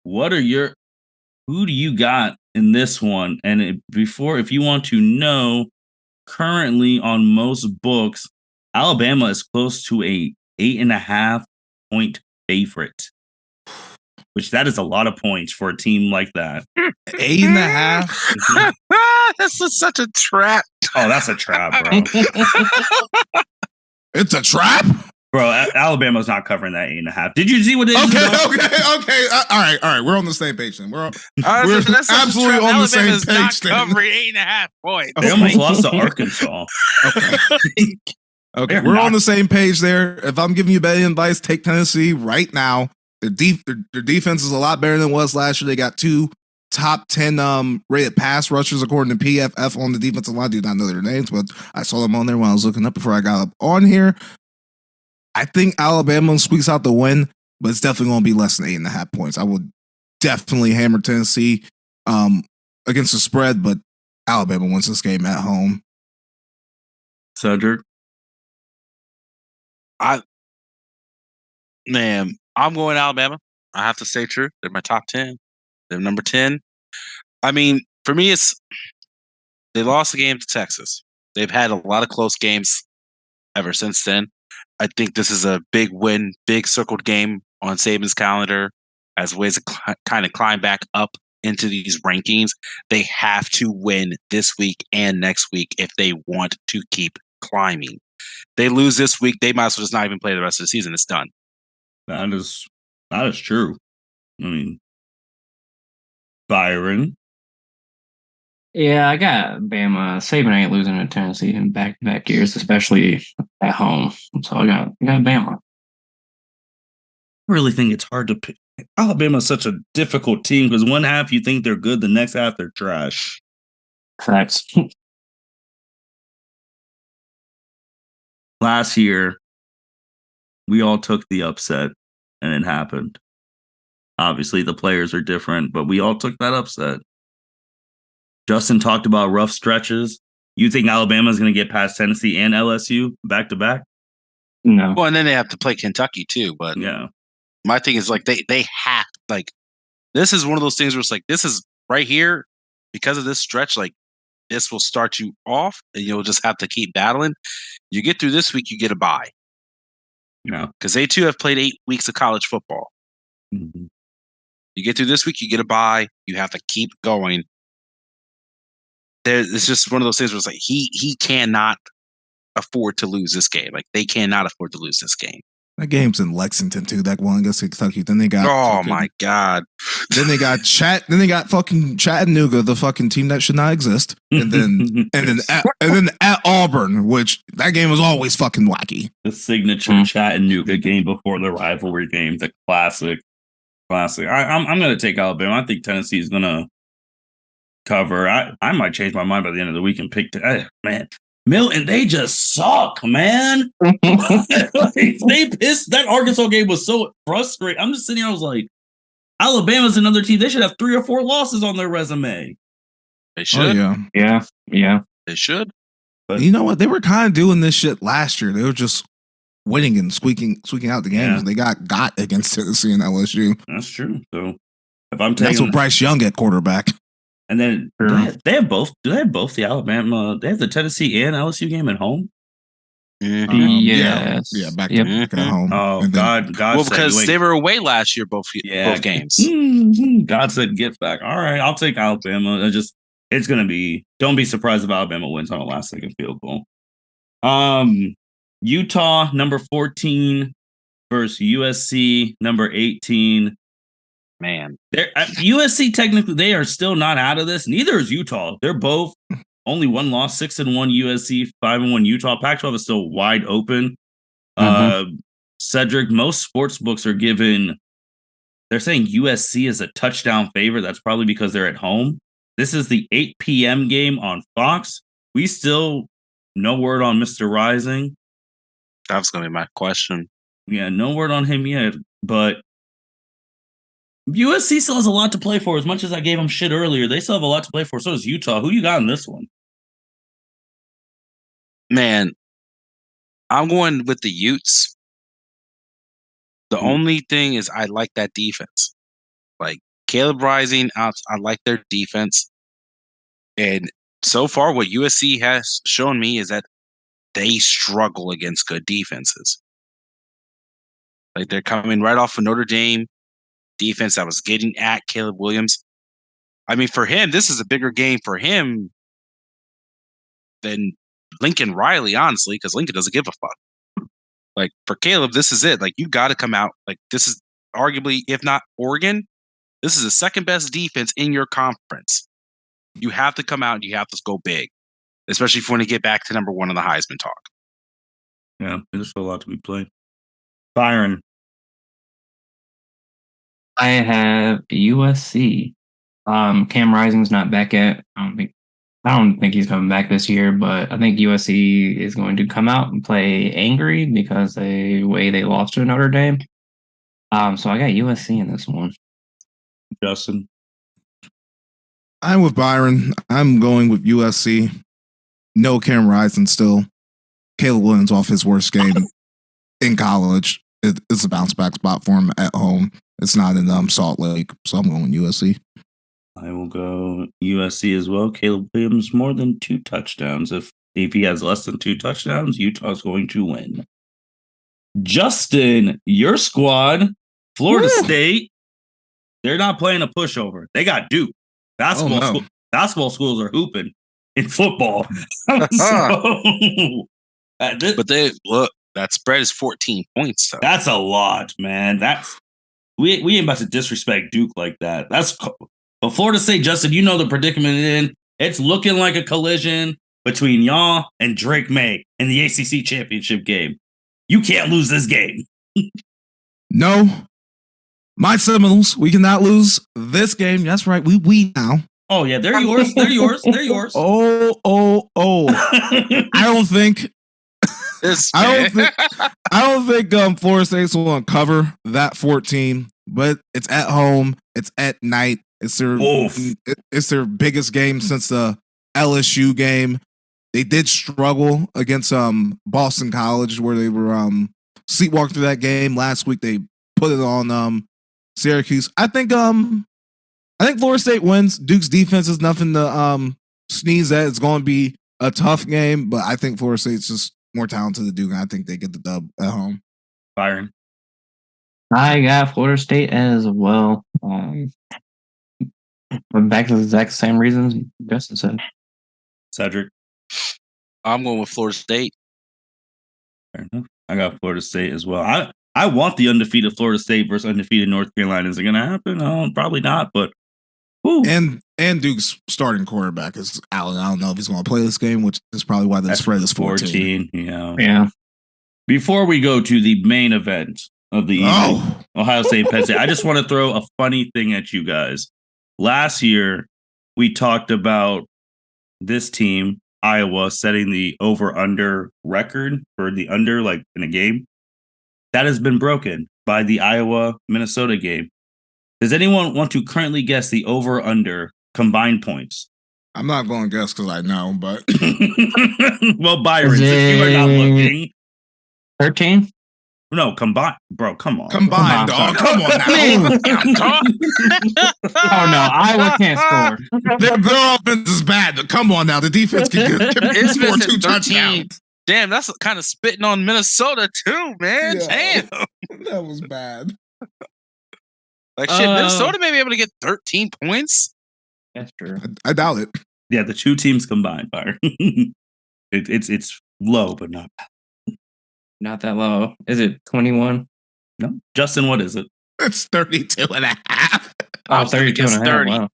Who do you got in this one? And if you want to know, currently on most books, Alabama is close to a 8.5 point favorite, which that is a lot of points for a team like that. 8.5. That's such a trap. Oh, that's a trap, bro. It's a trap, bro. Alabama's not covering that 8.5. Did you see what it is? Okay. All right. We're on the same page then. We're absolutely on the same page. Not covering 8.5 points. They almost lost to Arkansas. Okay, we're on the same page there. If I'm giving you betting advice, take Tennessee right now. Their defense is a lot better than it was last year. They got 2 top 10 rated pass rushers according to PFF on the defensive line. I do not know their names, but I saw them on there when I was looking up before I got up on here. I think Alabama squeaks out the win, but it's definitely going to be less than 8.5 points. I would definitely hammer Tennessee against the spread, but Alabama wins this game at home. Cedric? I'm going Alabama. I have to stay true. They're my top 10. They're number 10. I mean, for me, they lost the game to Texas. They've had a lot of close games ever since then. I think this is a big win, big circled game on Saban's calendar as ways to kind of climb back up into these rankings. They have to win this week and next week if they want to keep climbing. They lose this week, they might as well just not even play the rest of the season. It's done. That is true. I mean, Byron. Yeah, I got Bama. Saban ain't losing to Tennessee in back-to-back years, especially at home. So I got Bama. I really think it's hard to pick. Alabama's such a difficult team because one half you think they're good, the next half they're trash. Facts. Last year, we all took the upset, and it happened. Obviously, the players are different, but we all took that upset. Justin talked about rough stretches. You think Alabama's going to get past Tennessee and LSU back to back? No. Well, and then they have to play Kentucky too. But yeah, my thing is like they have like this is one of those things where it's like this is right here because of this stretch. Like this will start you off, and you'll just have to keep battling. You get through this week, you get a bye. Yeah, because they too have played 8 weeks of college football. Mm-hmm. You get through this week, you get a bye. You have to keep going. It's just one of those things where it's like he cannot afford to lose this game. Like they cannot afford to lose this game. That game's in Lexington too. That one against Kentucky. Then they got my god. Then they got Then they got fucking Chattanooga, the fucking team that should not exist. And then at Auburn, which that game was always fucking wacky. The signature Chattanooga game before the rivalry game, the classic. I'm gonna take Alabama. I think Tennessee is gonna cover. I might change my mind by the end of the week and pick man. Milton, they just suck, man. They pissed. That Arkansas game was so frustrating. I'm just sitting here, I was like, Alabama's another team. They should have 3 or 4 losses on their resume. They should. Oh, yeah. They should. But you know what? They were kind of doing this shit last year. They were just winning and squeaking out the games. Yeah. They got against Tennessee and LSU. That's true. So if I'm taking, that's what Bryce Young at quarterback. And then they have both. Do they have both the Alabama? They have the Tennessee and LSU game at home. Yes. Yeah, back at home. Oh, God! Well, because they were away last year, both games. God said, "Get back." All right, I'll take Alabama. It's gonna be. Don't be surprised if Alabama wins on a last-second field goal. Utah number 14 versus USC number 18. Man, USC technically they are still not out of this. Neither is Utah. They're both only one loss, 6-1 USC, 5-1 Utah. Pac-12 is still wide open. Cedric, most sports books are giving. They're saying USC is a touchdown favorite. That's probably because they're at home. This is the 8 p.m. game on Fox. We still no word on Mr. Rising. That was going to be my question. Yeah, no word on him yet, but USC still has a lot to play for. As much as I gave them shit earlier, they still have a lot to play for. So does Utah. Who you got in this one? Man, I'm going with the Utes. The only thing is I like that defense. Like Caleb Rising, I like their defense. And so far, what USC has shown me is that they struggle against good defenses. Like they're coming right off of Notre Dame defense that was getting at Caleb Williams. I mean, for him, this is a bigger game for him than Lincoln Riley, honestly, because Lincoln doesn't give a fuck. Like for Caleb, this is it. Like you got to come out. Like this is arguably, if not Oregon, this is the second best defense in your conference. You have to come out and you have to go big, especially if you want to get back to number 1 on the Heisman talk. Yeah, there's still a lot to be played. Byron. I have USC. Cam Rising's not back yet. I don't think he's coming back this year, but I think USC is going to come out and play angry because the way they lost to Notre Dame. So I got USC in this one. Justin. I'm with Byron. I'm going with USC. No Cam Rising still. Caleb Williams off his worst game in college. It's a bounce back spot for him at home. It's not in Salt Lake, so I'm going USC. I will go USC as well. Caleb Williams more than 2 touchdowns. If he has less than 2 touchdowns, Utah's going to win. Justin, your squad, Florida State, they're not playing a pushover. They got Duke. Basketball schools are hooping in football. But that spread is 14 points. Though. That's a lot, man. We ain't about to disrespect Duke like that. But Florida State, Justin, you know the predicament it's in. It's looking like a collision between y'all and Drake May in the ACC championship game. You can't lose this game. No. My Seminoles, we cannot lose this game. That's right. We now. Oh, yeah, they're yours. They're yours. They're yours. Oh. I don't think Florida State's will cover that 14, but it's at home. It's at night. It's their biggest game since the LSU game. They did struggle against Boston College where they were sleepwalking through that game. Last week they put it on Syracuse. I think Florida State wins. Duke's defense is nothing to sneeze at. It's going to be a tough game, but I think Florida State's just more talented than Duke, and I think they get the dub at home. Byron. I got Florida State as well. But back to the exact same reasons Justin said. Cedric. I'm going with Florida State. Fair enough. I got Florida State as well. I want the undefeated Florida State versus undefeated North Carolina. Is it going to happen? No, probably not, but whew. And Duke's starting quarterback is Allen. I don't know if he's going to play this game, which is probably why the spread is 14. Yeah. Before we go to the main event of the evening, Ohio State, Penn State, I just want to throw a funny thing at you guys. Last year, we talked about this team, Iowa, setting the over-under record for the under, like in a game. That has been broken by the Iowa-Minnesota game. Does anyone want to currently guess the over-under combined points? I'm not going to guess because I know, but... Well, Byron, since you are not looking... 13? No, combined. Bro, come on. Combined, dog. Come on now. Oh, no. Iowa can't score. Their offense is bad, but come on now. The defense can score 2 touchdowns. Damn, that's kind of spitting on Minnesota, too, man. Yeah, damn. That was bad. Like, shit, Minnesota may be able to get 13 points. That's true. I doubt it. Yeah, the 2 teams combined, Byron. It's low, but not bad. Not that low. Is it 21? No. Justin, what is it? It's 32 and a half. Oh, 32 and a half. 30. Wow.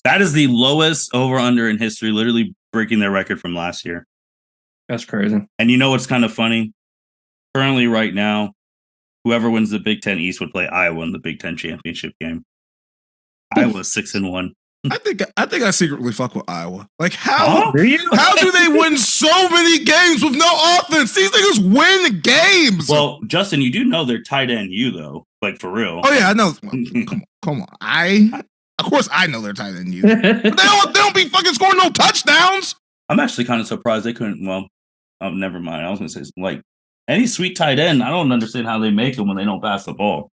That is the lowest over-under in history, literally breaking their record from last year. That's crazy. And you know what's kind of funny? Currently, right now, whoever wins the Big Ten East would play Iowa in the Big Ten championship game. Iowa's 6-1. I think I secretly fuck with Iowa. Like how do they win so many games with no offense? These niggas win games. Well, Justin, you do know they're tight end you though, like for real. Oh yeah, I know. Come on. Of course I know they're tight end you. But they don't be fucking scoring no touchdowns. I'm actually kind of surprised they couldn't. Well, never mind. I was gonna say like any sweet tight end. I don't understand how they make them when they don't pass the ball.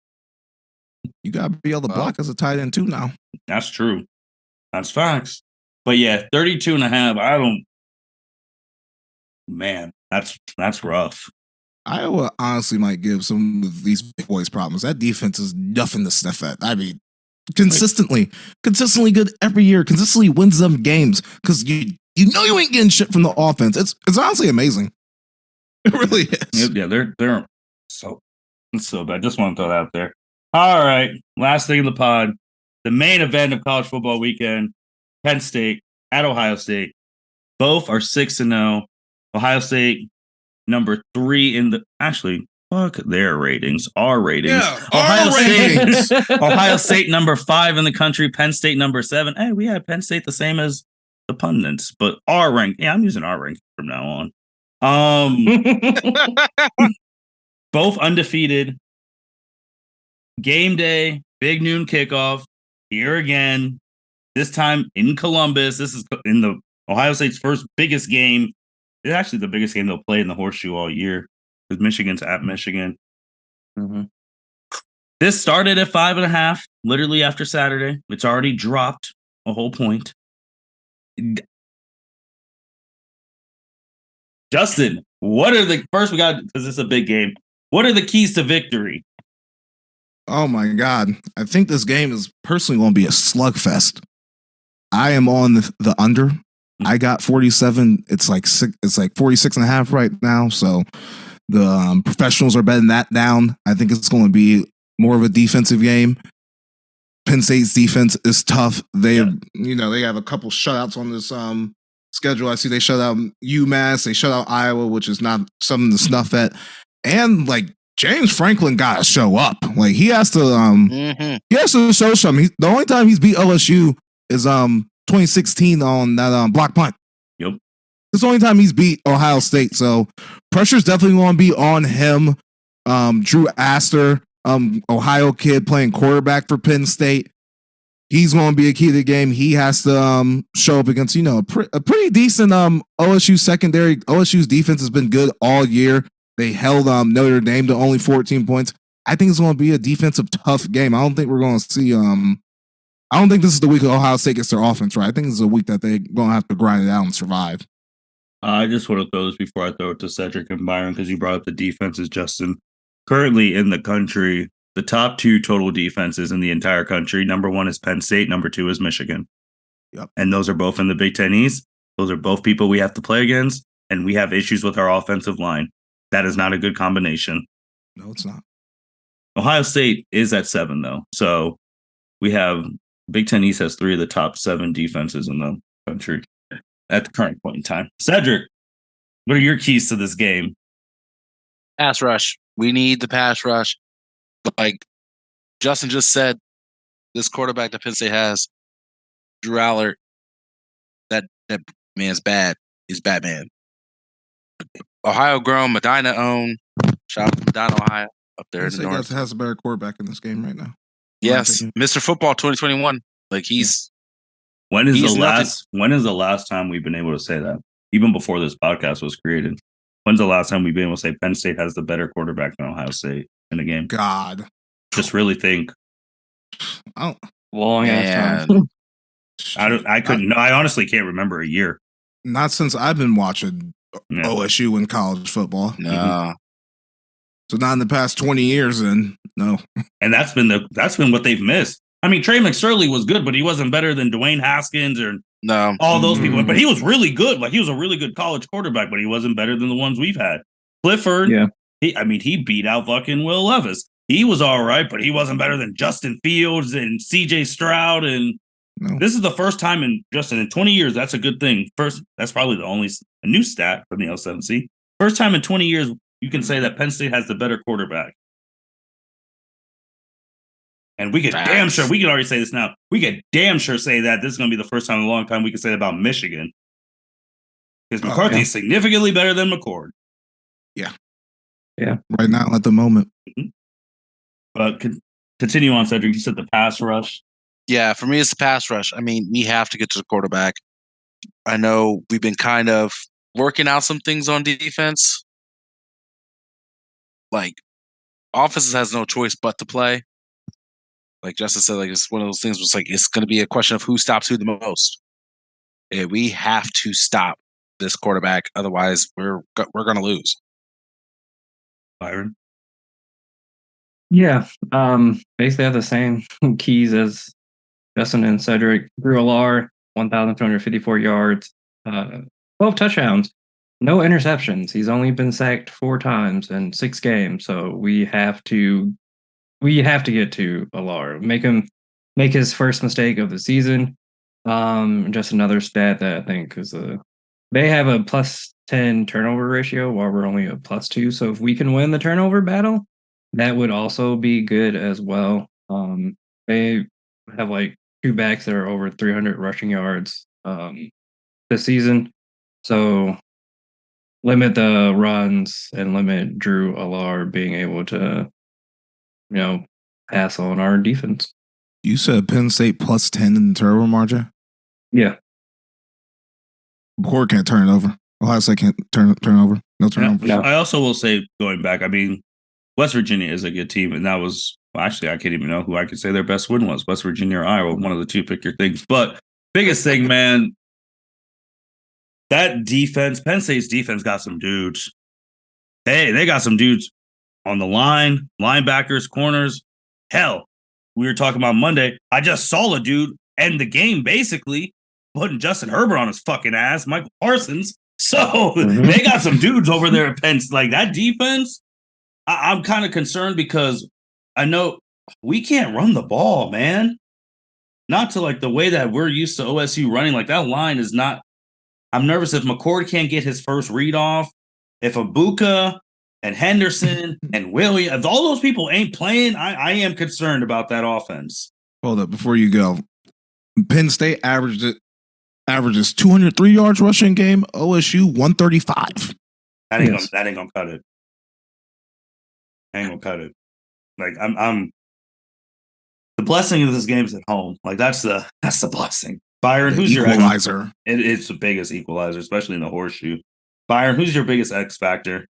You gotta be able to block as a tight end too now. That's true. That's facts. But yeah, 32 and a half. Man, that's rough. Iowa honestly might give some of these big boys problems. That defense is nothing to sniff at. I mean, consistently good every year. Consistently wins them games because you know you ain't getting shit from the offense. It's honestly amazing. It really is. Yeah, they're so bad. I just want to throw that out there. All right, last thing in the pod. The main event of college football weekend, Penn State at Ohio State. Both are 6-0. Ohio State, number 3 in the... Actually, Fuck their ratings. Our ratings. Yeah, Ohio our State. ratings. Ohio State number 5 in the country. Penn State number 7. Hey, we had Penn State the same as the pundits, but our rank. Yeah, I'm using our rank from now on. Both undefeated. Game day, big noon kickoff. Here again. This time in Columbus. This is in the Ohio State's first biggest game. It's actually the biggest game they'll play in the Horseshoe all year. Because Michigan's at Michigan. Mm-hmm. This started at 5.5, literally after Saturday. It's already dropped a whole point. Justin, what are the first we got, because it's a big game. What are the keys to victory? Oh my God. I think this game is personally going to be a slugfest. I am on the under. I got 47. It's like 46.5 right now. So the professionals are betting that down. I think it's going to be more of a defensive game. Penn State's defense is tough. They have a couple shutouts on this schedule. I see they shut out UMass. They shut out Iowa, which is not something to snuff at. And like James Franklin got to show up. Like he has to show something. The only time he's beat LSU is 2016 on that block punt. Yep. It's the only time he's beat Ohio State. So pressure's definitely going to be on him. Drew Astor, Ohio kid playing quarterback for Penn State. He's going to be a key to the game. He has to show up against, a pretty decent OSU secondary. OSU's defense has been good all year. They held Notre Dame to only 14 points. I think it's going to be a defensive tough game. I don't think we're going to see I don't think this is the week Ohio State gets their offense right. I think this is a week that they're going to have to grind it out and survive. I just want to throw this before I throw it to Cedric and Byron, because you brought up the defenses, Justin. Currently in the country, the top 2 total defenses in the entire country. Number 1 is Penn State. Number 2 is Michigan. Yep. And those are both in the Big Ten East. Those are both people we have to play against, and we have issues with our offensive line. That is not a good combination. No, it's not. Ohio State is at 7, though. So we have Big Ten East has 3 of the top 7 defenses in the country at the current point in time. Cedric, what are your keys to this game? Pass rush. We need the pass rush. Like Justin just said, this quarterback that Penn State has, Drew Allard, that man's bad. He's Batman. Ohio grown, Medina owned. Shout out to Medina, Ohio, up there in the north. Has a better quarterback in this game right now. Yes, Mr. Football 2021. Like he's. When is the last time we've been able to say that? Even before this podcast was created. When's the last time we've been able to say Penn State has the better quarterback than Ohio State in a game? God. Just really think. Oh, long ass time. I honestly can't remember a year. Not since I've been watching OSU in college football. No. So not in the past 20 years, then no. And that's been what they've missed. I mean, Trey McSorley was good, but he wasn't better than Dwayne Haskins or all those people. But he was really good. Like he was a really good college quarterback, but he wasn't better than the ones we've had. Clifford, he beat out fucking Will Levis. He was all right, but he wasn't better than Justin Fields and CJ Stroud. And this is the first time in 20 years. That's a good thing. That's probably a new stat from the L7C. First time in 20 years you can say that Penn State has the better quarterback. And we could we can already say this now. We could damn sure say that this is going to be the first time in a long time we can say that about Michigan. Because McCarthy is significantly better than McCord. Yeah. Yeah. Right now at the moment. Mm-hmm. But continue on, Cedric. You said the pass rush. Yeah, for me, it's the pass rush. I mean, we have to get to the quarterback. I know we've been kind of working out some things on defense. Like, offenses has no choice but to play. Like Justin said, like it's one of those things where it's like it's going to be a question of who stops who the most. Yeah, we have to stop this quarterback, otherwise we're going to lose. Byron? Yeah, basically have the same keys as Justin and Cedric. Drew Allard, 1,254 yards, 12 touchdowns, no interceptions. He's only been sacked 4 times in 6 games, so we have to get to Allard, make his first mistake of the season. Just another stat that I think is They have a +10 turnover ratio while we're only a +2. So if we can win the turnover battle, that would also be good as well. They have like 2 backs that are over 300 rushing yards this season. So limit the runs and limit Drew Allard being able to, pass on our defense. You said Penn State +10 in the turnover margin? Yeah. McCord can't turn it over. Ohio State can't turn over. No turnover. No. I also will say, going back, I mean, West Virginia is a good team, and that was actually I can't even know who I could say their best win was. West Virginia or Iowa, one of the two. Pick your things. But biggest thing, man, that defense, Penn State's defense got some dudes. Hey, they got some dudes on the line, linebackers, corners. Hell, we were talking about Monday. I just saw a dude end the game basically putting Justin Herbert on his fucking ass, Michael Parsons. So they got some dudes over there at Penn State. Like that defense, I'm kind of concerned because I know we can't run the ball, man. Not to like the way that we're used to OSU running. Like that line is not. I'm nervous if McCord can't get his first read off. If Abuka and Henderson and Williams, if all those people ain't playing, I am concerned about that offense. Hold up, before you go. Penn State averages 203 yards rushing game. OSU 135. That ain't gonna cut it. Ain't gonna cut it. Like I'm. The blessing of this game is at home. Like that's the blessing. Byron, who's your equalizer? It's the biggest equalizer, especially in the horseshoe. Byron, who's your biggest X factor?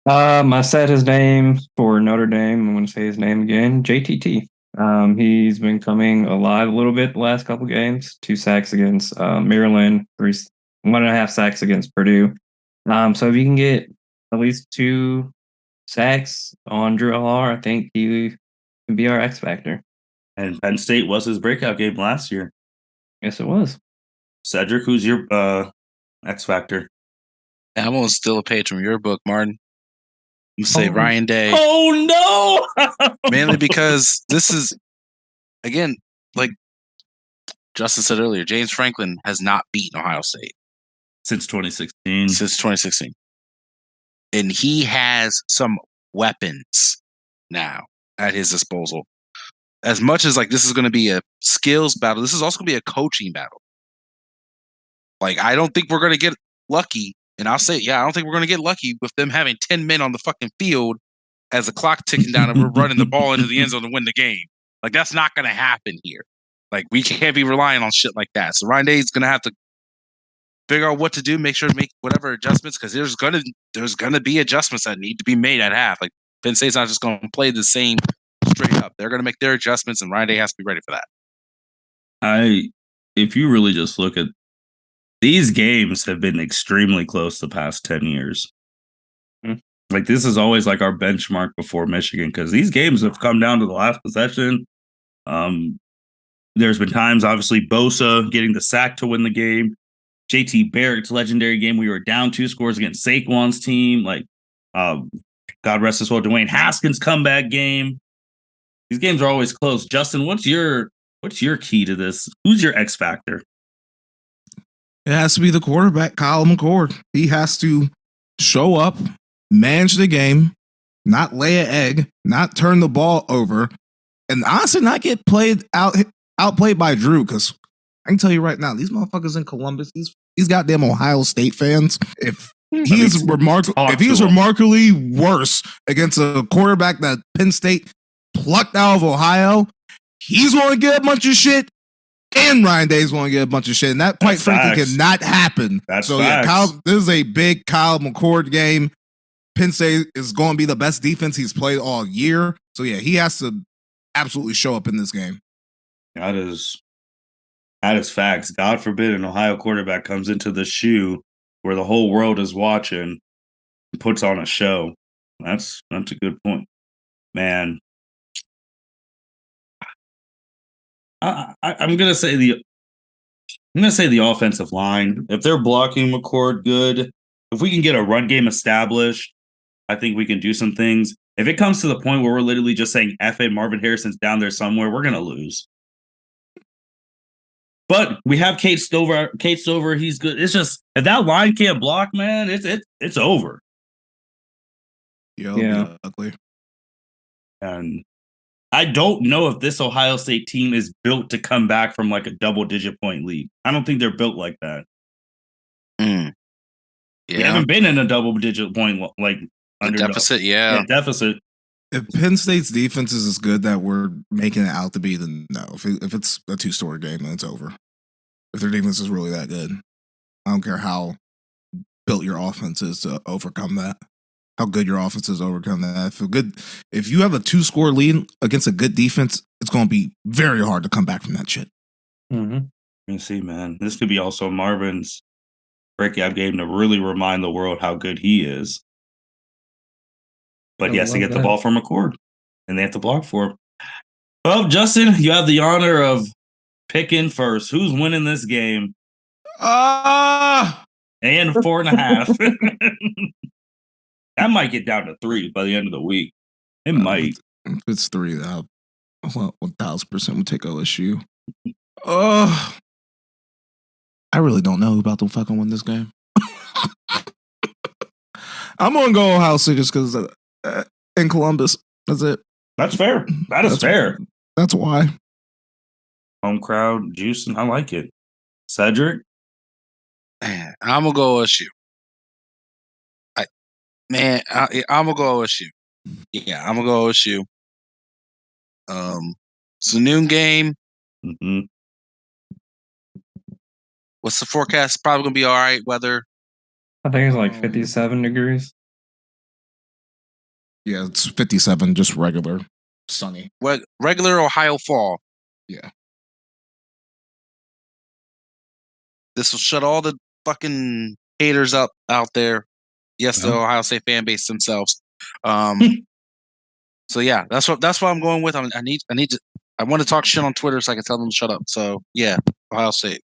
I said his name for Notre Dame. I'm going to say his name again. JTT. He's been coming alive a little bit the last couple games. 2 sacks against Maryland, 1.5 sacks against Purdue. So if you can get at least 2 sacks on Drew Allard, I think he can be our X factor. And Penn State was his breakout game last year. Yes, it was. Cedric, who's your X factor? I'm going to steal a page from your book, Martin. You say Ryan Day. Oh, no! Mainly because this is, again, like Justin said earlier, James Franklin has not beaten Ohio State. Since 2016. And he has some weapons now at his disposal. As much as like this is going to be a skills battle, this is also going to be a coaching battle. Like, I don't think we're going to get lucky. And I'll say, I don't think we're going to get lucky with them having 10 men on the fucking field as the clock ticking down and we're running the ball into the end zone to win the game. Like, that's not going to happen here. Like, we can't be relying on shit like that. So Ryan Day is going to have to figure out what to do, make sure to make whatever adjustments, because there's gonna be adjustments that need to be made at half. Like, Penn State's not just going to play the same straight up. They're going to make their adjustments, and Ryan Day has to be ready for that. If you really just look at these games, have been extremely close the past 10 years. Like this is always like our benchmark before Michigan because these games have come down to the last possession. There's been times, obviously, Bosa getting the sack to win the game. JT Barrett's legendary game. We were down 2 scores against Saquon's team. Like, God rest his soul, Dwayne Haskins comeback game. These games are always close. Justin, what's your key to this? Who's your X factor? It has to be the quarterback, Kyle McCord. He has to show up, manage the game, not lay an egg, not turn the ball over, and honestly not get outplayed by Drew. Because I can tell you right now, these motherfuckers in Columbus, these goddamn Ohio State fans, if he's remarkably worse against a quarterback that Penn State plucked out of Ohio, he's going to get a bunch of shit. And Ryan Day's going to get a bunch of shit. And that, quite frankly, cannot happen. This is a big Kyle McCord game. Penn State is going to be the best defense he's played all year. So, he has to absolutely show up in this game. That is facts. God forbid an Ohio quarterback comes into the shoe where the whole world is watching and puts on a show. That's a good point. Man. I'm gonna say the offensive line. If they're blocking McCord good, if we can get a run game established, I think we can do some things. If it comes to the point where we're literally just saying F it, Marvin Harrison's down there somewhere, we're gonna lose. But we have Kate Stover. Kate Stover, he's good. It's just if that line can't block, man, it's over. Yeah. Ugly. And I don't know if this Ohio State team is built to come back from like a double-digit point lead. I don't think they're built like that. Yeah. We haven't been in a double-digit point like under deficit. Yeah, deficit. If Penn State's defense is as good that we're making it out to be, then no. If it's a 2-story game, then it's over. If their defense is really that good, I don't care how built your offense is to overcome that. How good your offense is to overcome that. If you have a 2-score lead against a good defense, it's going to be very hard to come back from that shit. Mm-hmm. You see, man, this could be also Marvin's breakout game to really remind the world how good he is. But he has to get the ball from McCord, and they have to block for him. Well, Justin, you have the honor of picking first. Who's winning this game? And 4.5. That might get down to 3 by the end of the week. It might. If it's 3, I'll 1,000% would take OSU. I really don't know who about to fucking win this game. I'm gonna go Ohio State just because in Columbus. That's it. That's fair. That's fair. That's why. Home crowd juicing. I like it. Cedric? Man, I'm gonna go OSU. I'm gonna go OSU. Yeah, I'm gonna go OSU. It's a noon game. Mm-hmm. What's the forecast? Probably gonna be all right weather. I think it's like 57 degrees. Yeah, it's 57, just regular sunny. Regular Ohio fall. Yeah. This will shut all the fucking haters up out there. Yes, the Ohio State fan base themselves. So yeah, that's what I'm going with. I want to talk shit on Twitter so I can tell them to shut up. So yeah, Ohio State.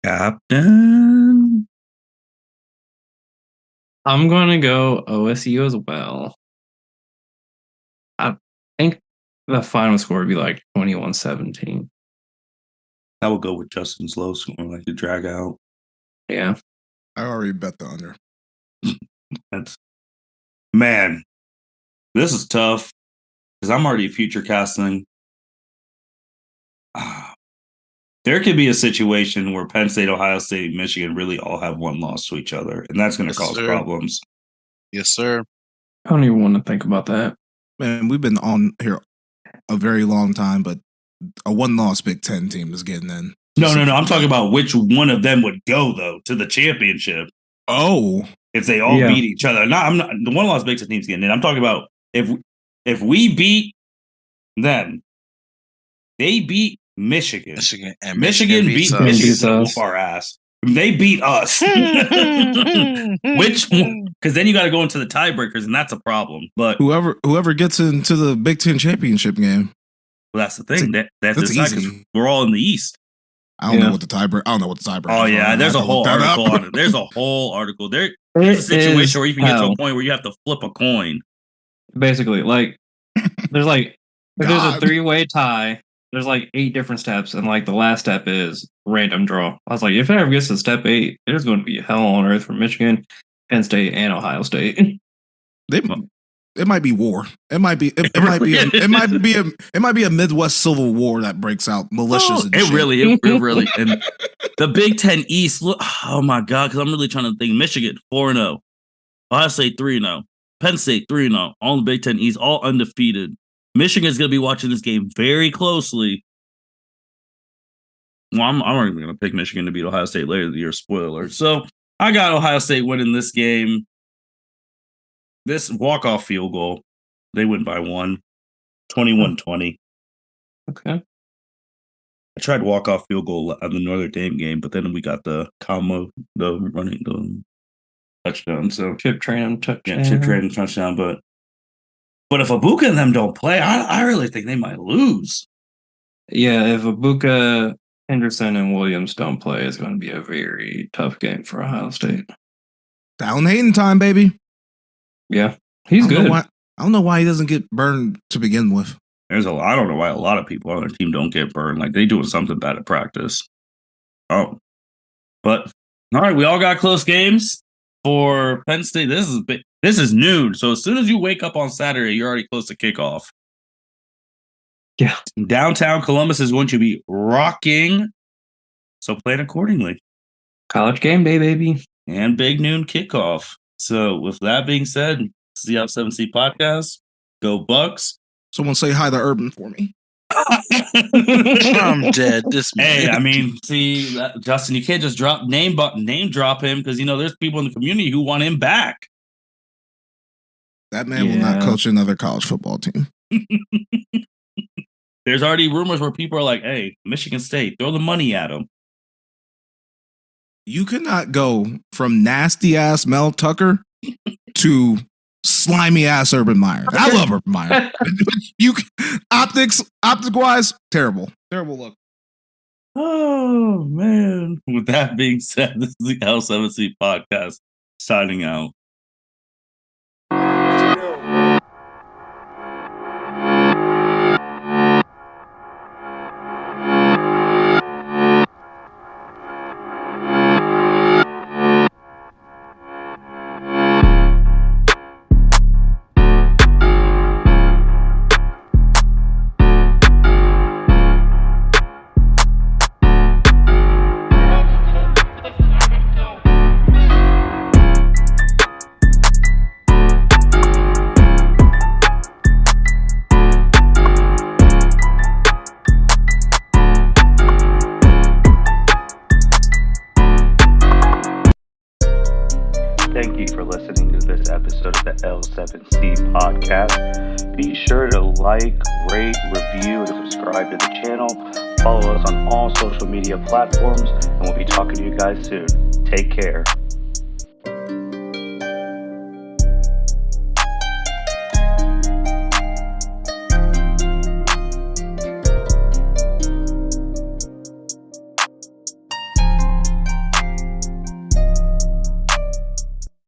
Captain. I'm going to go OSU as well. I think the final score would be like 21-17. I will go with Justin's low score, like to drag out. Yeah. I already bet the under. Man, this is tough because I'm already future casting. There could be a situation where Penn State, Ohio State, Michigan really all have one loss to each other, and that's going to cause problems. Yes, sir. I don't even want to think about that. Man, we've been on here a very long time, but a one-loss Big Ten team is getting in. No. I'm talking about which one of them would go, though, to the championship. Oh. If they all beat each other. I'm not the one-loss Big Ten team's getting in. I'm talking about if we beat them, they beat Michigan. Michigan beat Michigan off our ass. They beat us. Which one? Because then you got to go into the tiebreakers, and that's a problem. But whoever gets into the Big Ten championship game. Well, that's the thing. That's easy. We're all in the East. I don't know what the tiebreaker. Oh yeah, there's a whole article on it. There's a whole article. There's a situation where you can get to a point where you have to flip a coin. Basically, like there's like if there's a 3-way tie. There's like 8 different steps, and like the last step is random draw. I was like, if it ever gets to step 8, there's going to be hell on earth for Michigan, Penn State, and Ohio State. It might be war. It might be a Midwest Civil War that breaks out. Militias. It really. And the Big Ten East. Look, oh my god! Because I'm really trying to think. Michigan 4-0, Ohio State 3-0, Penn State 3-0. All the Big Ten East, all undefeated. Michigan's going to be watching this game very closely. Well, I'm already going to pick Michigan to beat Ohio State later in the year. Spoiler alert. So I got Ohio State winning this game. This walk-off field goal, they win by 1, 21-20. Okay. I tried walk-off field goal on the Notre Dame game, but then we got the combo, the running, the touchdown. So chip train touchdown. Yeah, chip train touchdown, but if Ibuka and them don't play, I really think they might lose. Yeah, if Ibuka, Henderson, and Williams don't play, it's going to be a very tough game for Ohio State. Down Hayden time, baby. Yeah, he's good. I don't know why he doesn't get burned to begin with. I don't know why a lot of people on their team don't get burned. Like they doing something bad at practice. Oh, but all right, we all got close games for Penn State. This is noon. So as soon as you wake up on Saturday, you're already close to kickoff. Yeah. Downtown Columbus is going to be rocking. So plan accordingly. College game day, baby. And big noon kickoff. So with that being said, this is the L7C podcast. Go Bucks. Someone say hi to Urban for me. I'm dead. This man. Hey, I mean, see, Justin, you can't just name drop him because there's people in the community who want him back. That man will not coach another college football team. There's already rumors where people are like, "Hey, Michigan State, throw the money at him." You cannot go from nasty ass Mel Tucker to slimy ass Urban Meyer. I love Urban Meyer. Optic wise, terrible look. Oh man! With that being said, this is the L7C podcast signing out. Thank you for listening to this episode of the L7C podcast. Be sure to like, rate, review, and subscribe to the channel. Follow us on all social media platforms, and we'll be talking to you guys soon. Take care.